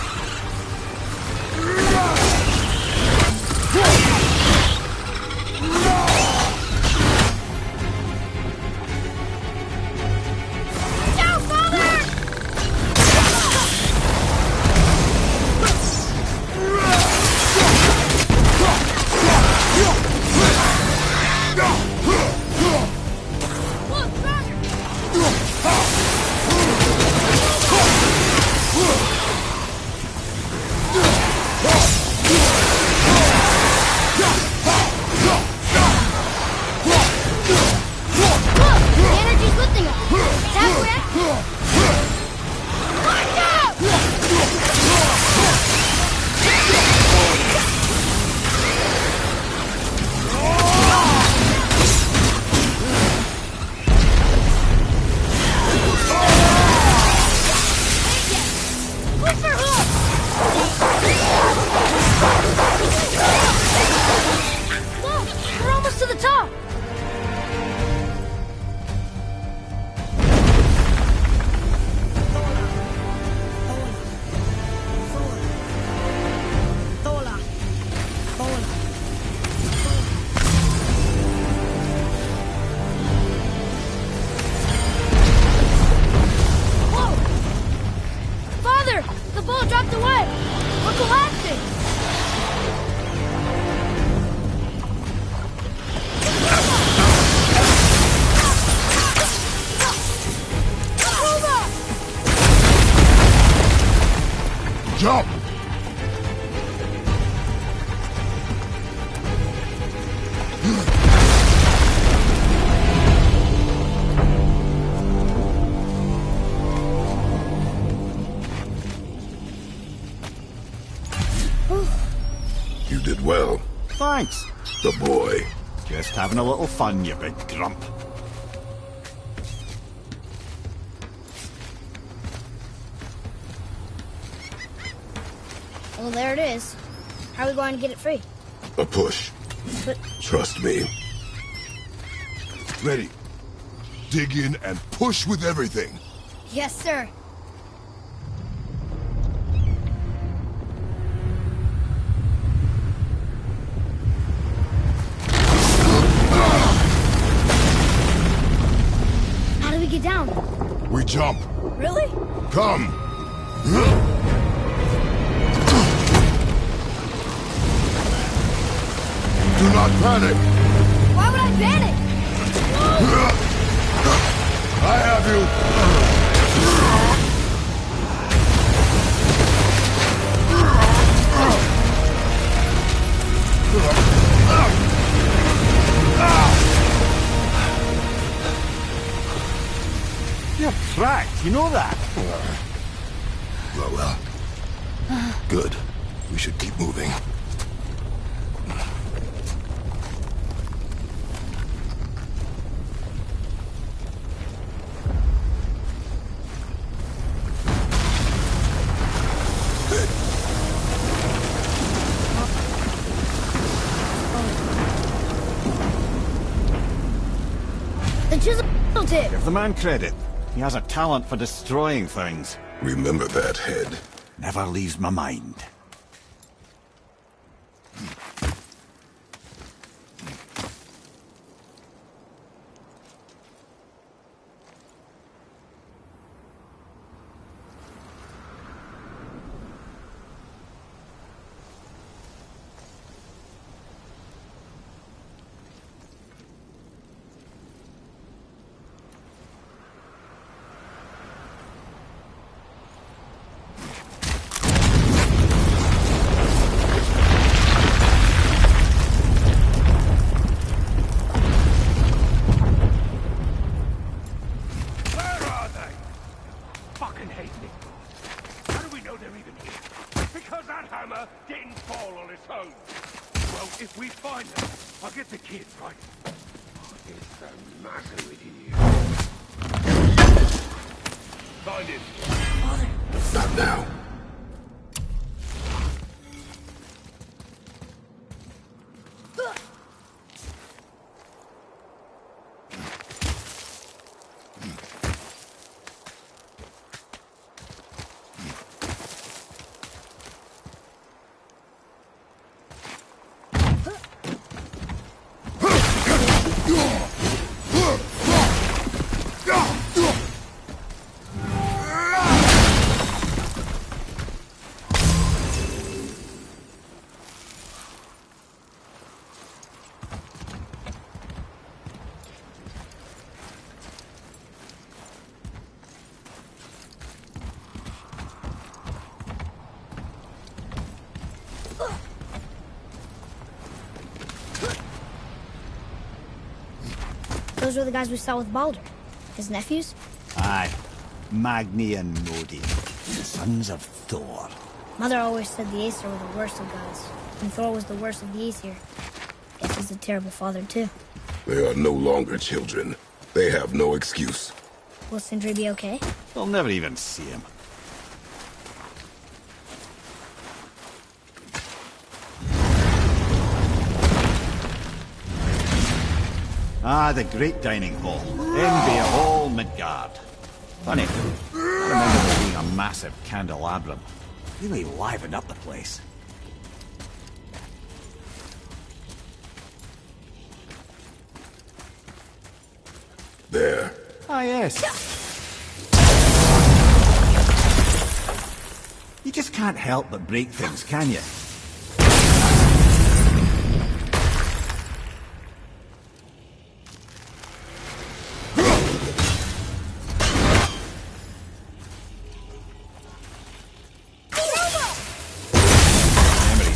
well. Thanks. The boy. Just having a little fun, you big grump. Well, there it is. How are we going to get it free? A push. But Trust me. Ready. Dig in and push with everything. yes, sir. How do we get down? We jump. Really? Come. Do not panic. Why would I panic? I have you. You're cracked, you know that? Well. Good. We should keep moving. The chisel tip. Give the man credit. He has a talent for destroying things. Remember that, Head. Never leaves my mind. If we find them, I'll get the kids, right? What is the matter with you? Find him. Father. Not now. Those were the guys we saw with Baldur. His nephews? Aye. Magni and Nodi. Sons of Thor. Mother always said the Aesir were the worst of gods. And Thor was the worst of the Aesir. Guess he's a terrible father, too. They are no longer children. They have no excuse. Will Sindri be okay? They'll never even see him. Ah, the great dining hall. Envy of all Midgard. Funny, I remember there being a massive candelabrum. Really livened up the place. There. Ah, yes. You just can't help but break things, can you?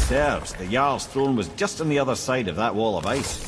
Serves. The Jarl's throne was just on the other side of that wall of ice.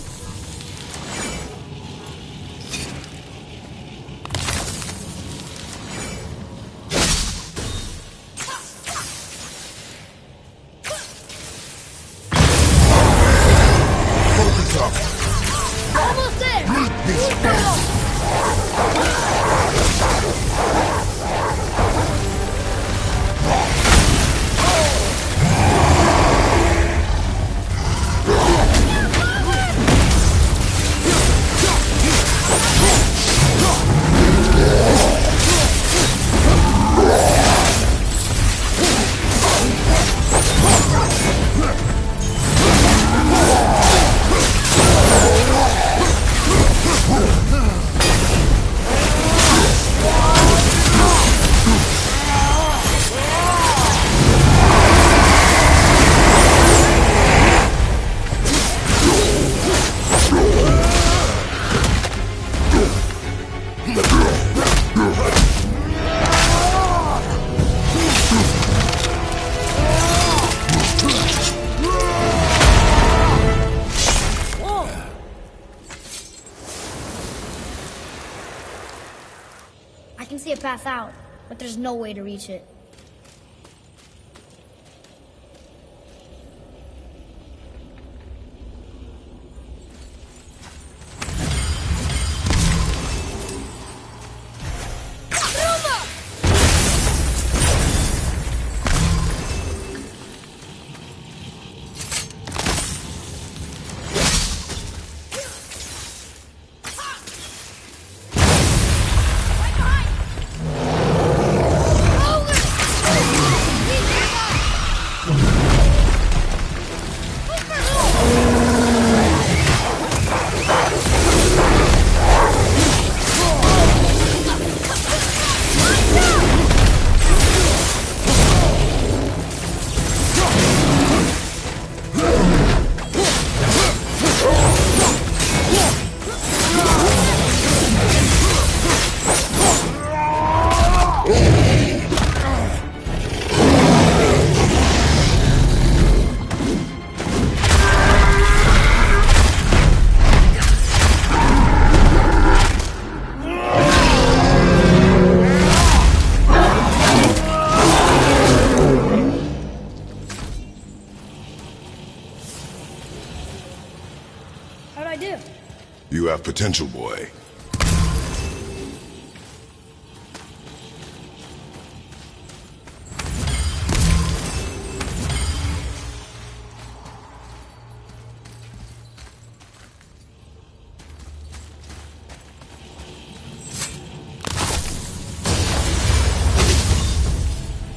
see a path out, but there's no way to reach it. How'd I do? You have potential, boy.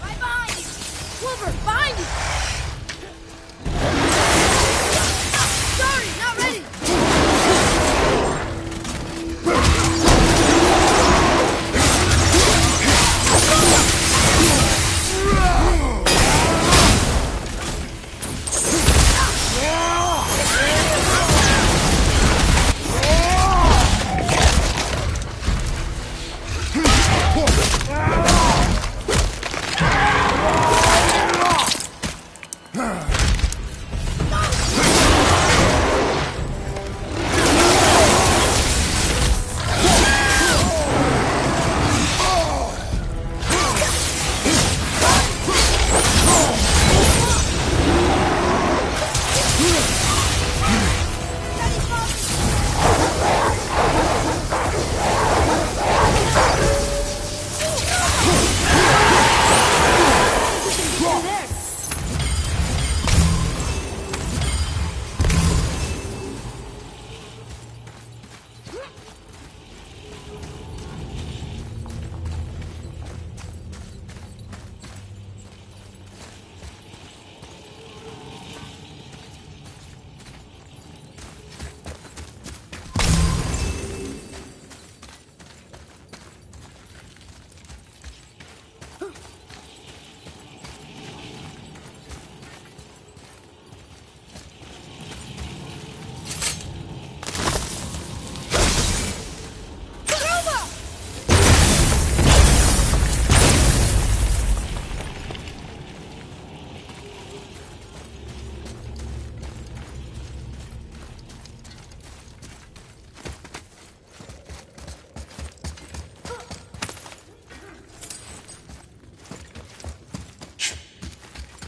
Right behind you! Wolver, behind you! Sorry, not ready!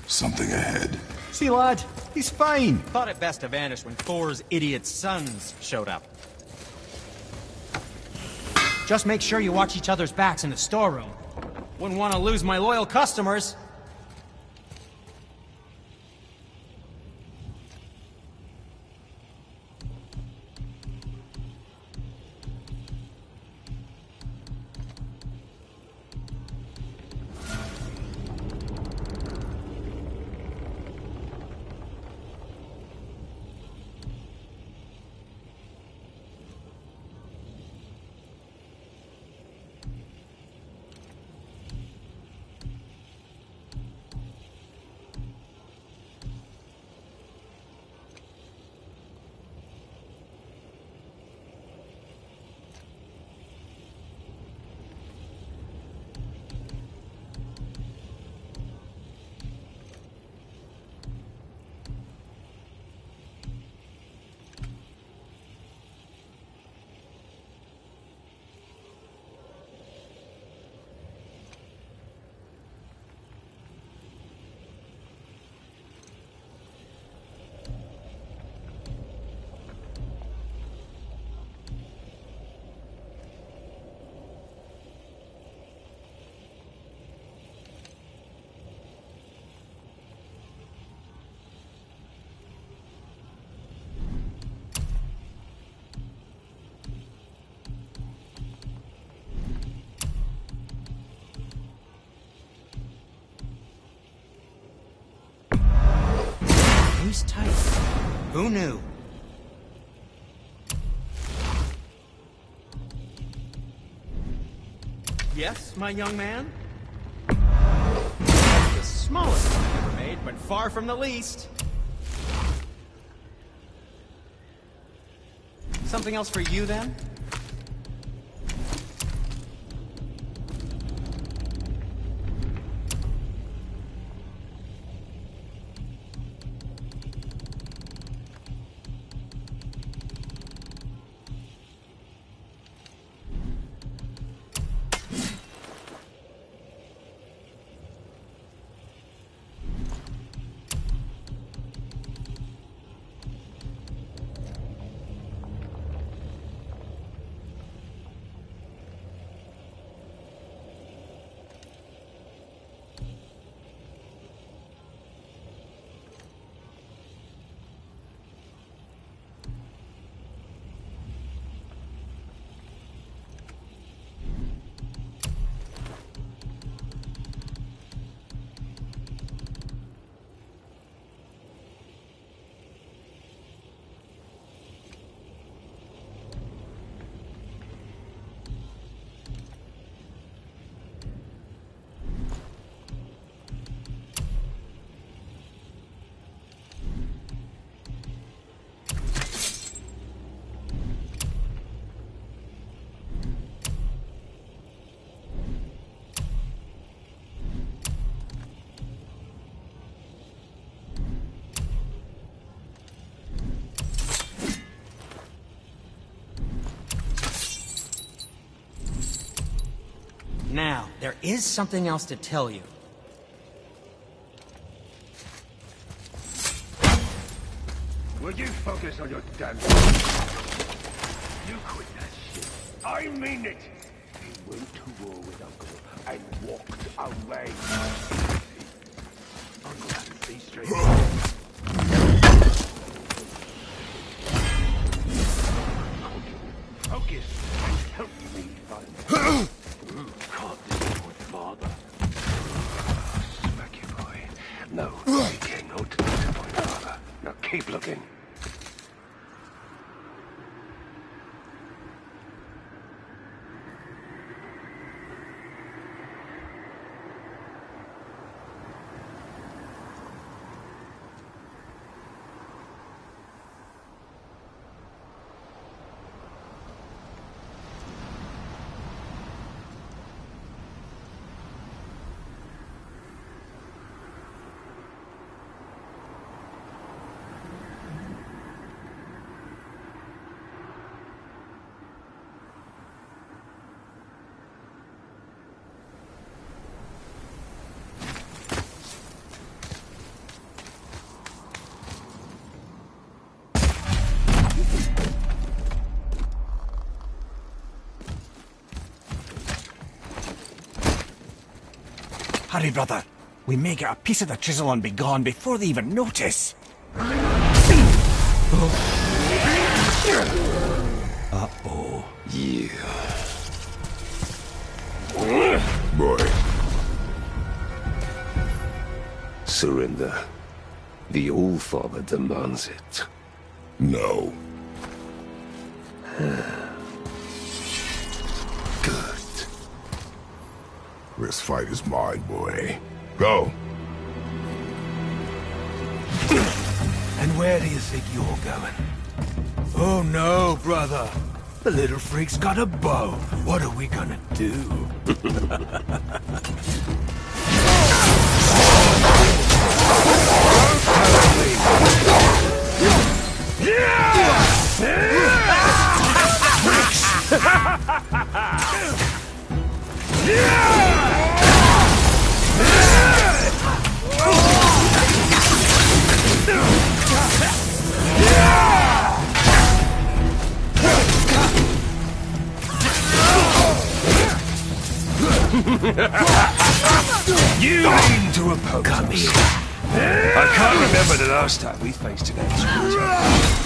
Something ahead. See, lad, he's fine. Thought it best to vanish when Thor's idiot sons showed up. Just make sure you watch each other's backs in the storeroom. Wouldn't want to lose my loyal customers. Seems tight. Who knew? Yes, my young man? The smallest one I've ever made, but far from the least. Something else for you, then? Now, there is something else to tell you. Will you focus on your damn... You quit that shit. I mean it! He went to war with Uncle and walked away. Uncle had to be straight. Focus and help me find... Can't disappoint father. Smack you, boy. No, you cannot disappoint father. Now keep looking. Hurry, brother. We may get a piece of the chisel and be gone before they even notice. Uh-oh. Yeah. Boy. Surrender. The All-Father demands it. No. Good. This fight is mine, boy. Go. And where do you think you're going? Oh no, brother. The little freak's got a bow. What are we gonna do? You mean to oppose Come here. I can't remember the last time we faced an expert.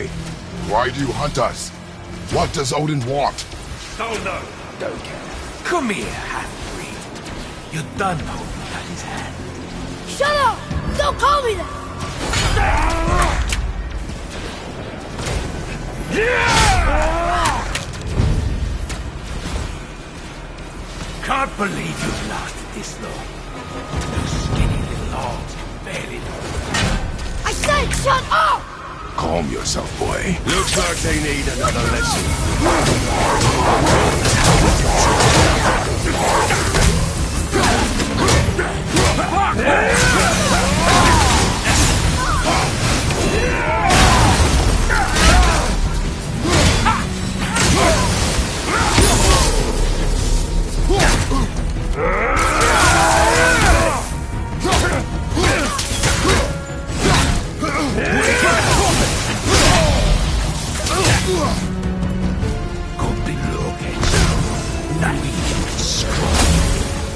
boy. Why do you hunt us? What does Odin want? Don't know. Don't care. Come here, half-breed. You done holding out his hand. Shut up! Don't call me that! Can't believe you've lasted this long. Those skinny little arms can barely do. I said shut up! Calm yourself, boy. Looks like they need another lesson.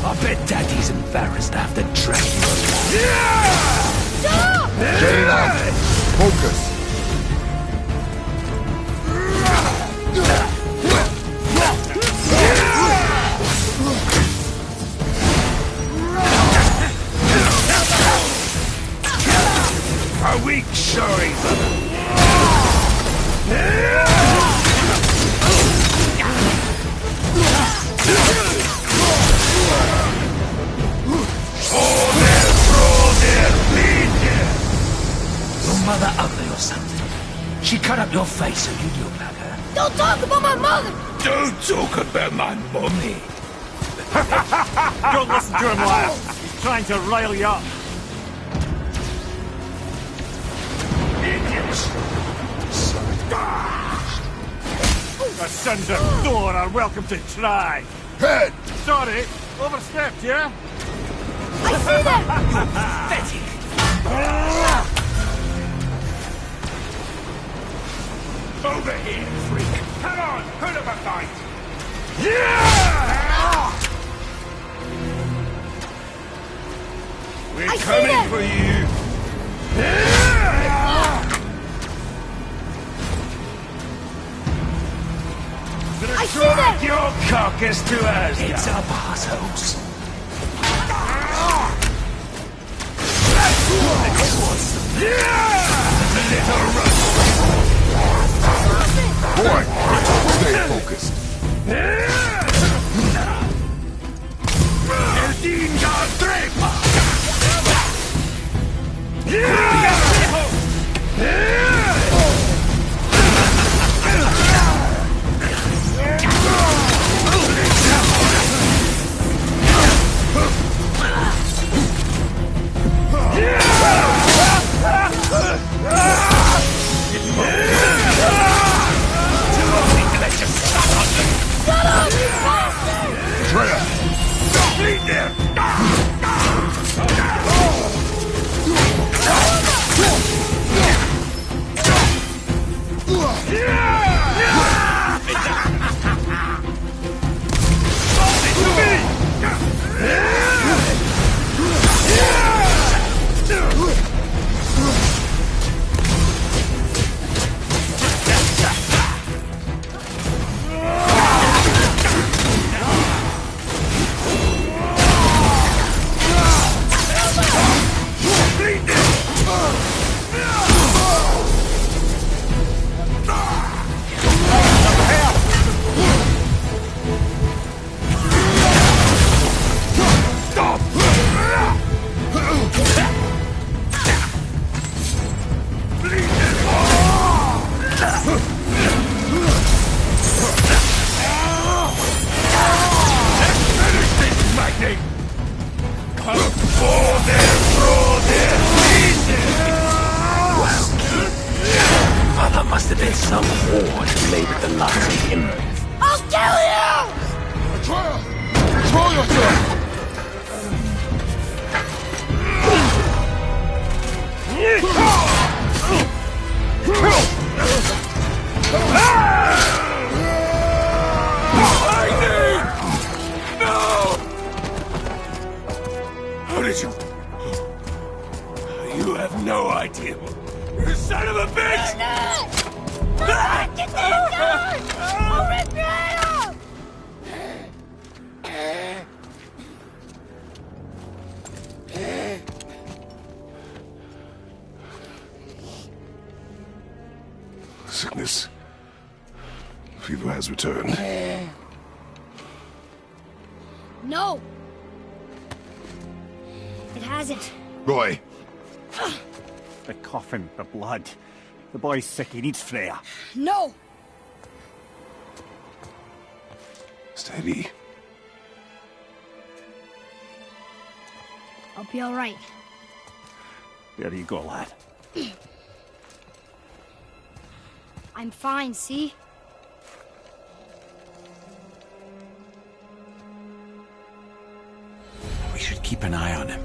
I bet Daddy's embarrassed to have to drag you Stop! Jaina! Focus! A weak showing. Your mother ugly or something? She cut up your face so you'd look like her. Don't talk about my mother! Don't talk about my mommy. Don't listen to him, lad. He's trying to rile you up. Idiots. The sons of Thor are welcome to try. Head! Sorry, overstepped, yeah? I see them! Pathetic. Over here, freak. Come on, put up a fight. We're I see coming them. for you. I see Drag them! your carcass to us. It's up, assholes. Boy! Stay focused. Mother must have been some whore who laid with the likes of him. I'll kill you! Atreya! Control yourself! How did you? You have no idea. You son of a bitch! sickness. Fever has returned. No! It hasn't. Roy! The coughing, the blood. The boy's sick, he needs Freya. No! Steady. I'll be all right. There you go, lad. I'm fine, see? We should keep an eye on him.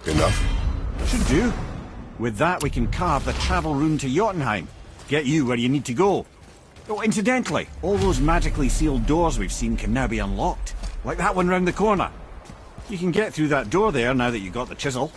Enough? Should do. With that, we can carve the travel rune to Jotunheim. Get you where you need to go. Oh, incidentally, all those magically sealed doors we've seen can now be unlocked. Like that one round the corner. You can get through that door there now that you got the chisel.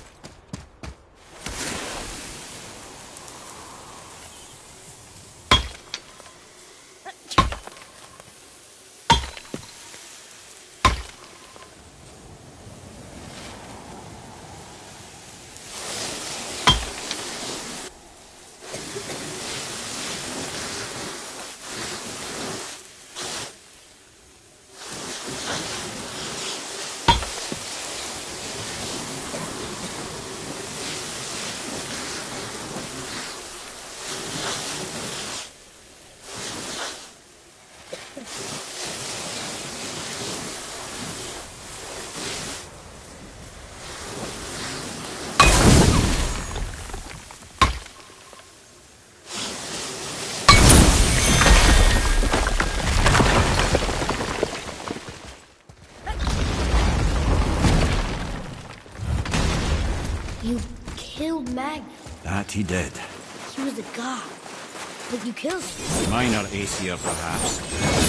You killed Magnus. That he did. He was a god. But you killed him. Minor Aesir, perhaps.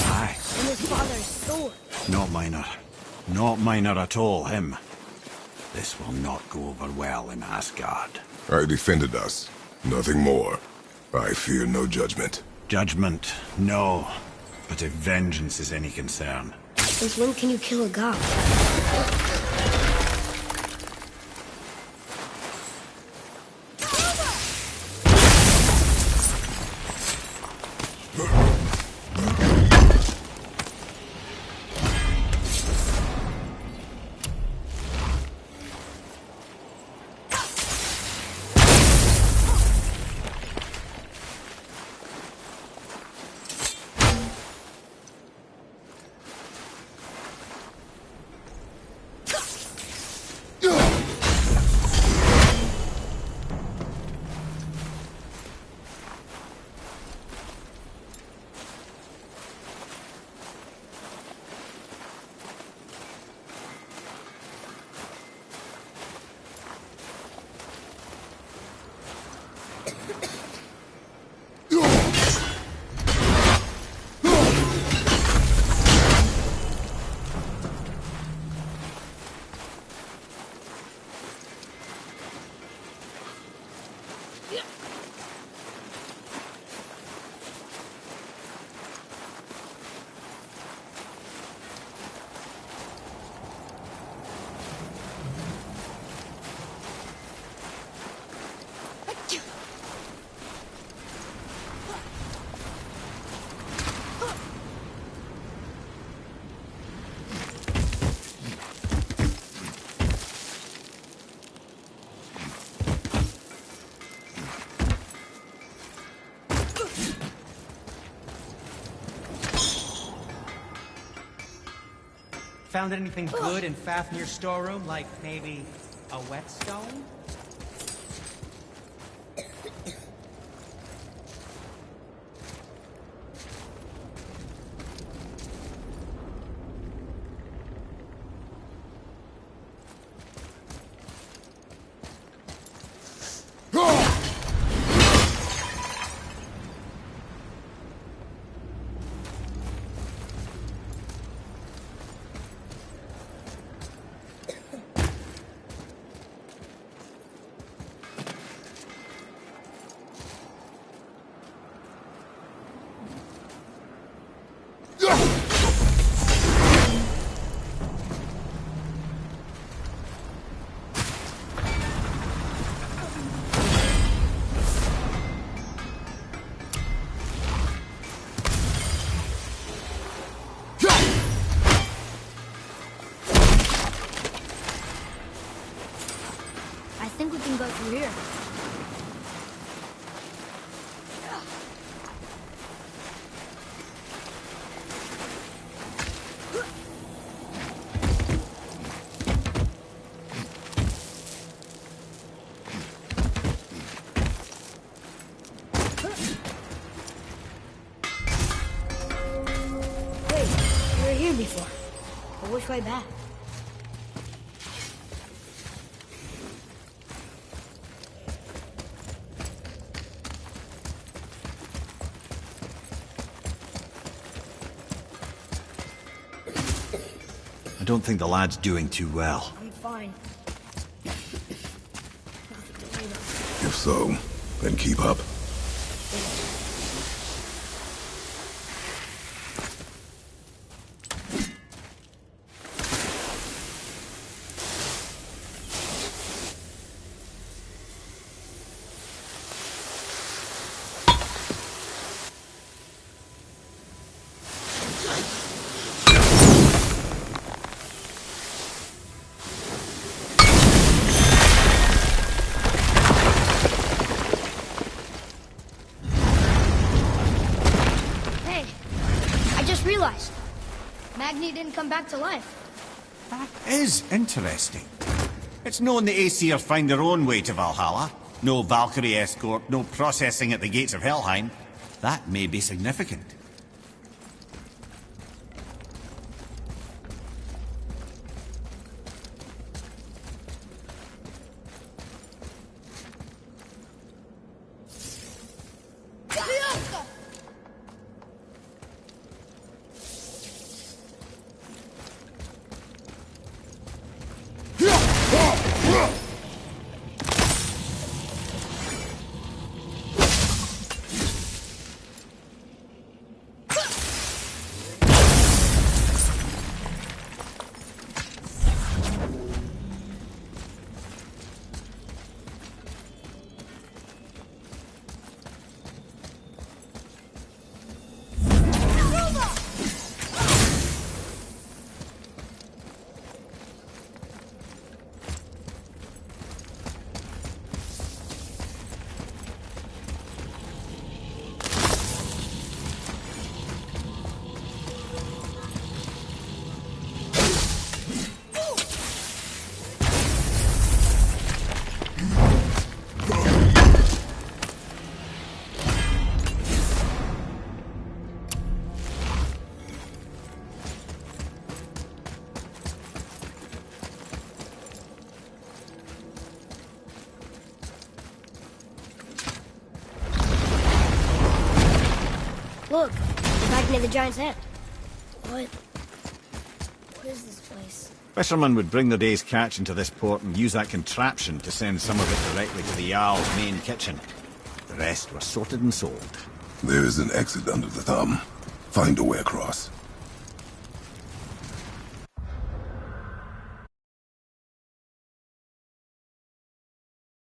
Aye. And his father's sword. Not minor. Not minor at all, him. This will not go over well in Asgard. I defended us. Nothing more. I fear no judgment. Judgment, no. But if vengeance is any concern... Since when can you kill a god? Found anything good in Fafnir's storeroom? Like maybe a whetstone? think we can go through here. Before. But which way back? I don't think the lad's doing too well. I'm fine. If so, then keep up. Magni didn't come back to life. That is interesting. It's known the Aesir find their own way to Valhalla. No Valkyrie escort, no processing at the gates of Helheim. That may be significant. Look, we're back near the Giant's Head. What is this place? Fishermen would bring their day's catch into this port and use that contraption to send some of it directly to the Jarl's main kitchen. The rest was sorted and sold. There is an exit under the thumb. Find a way across.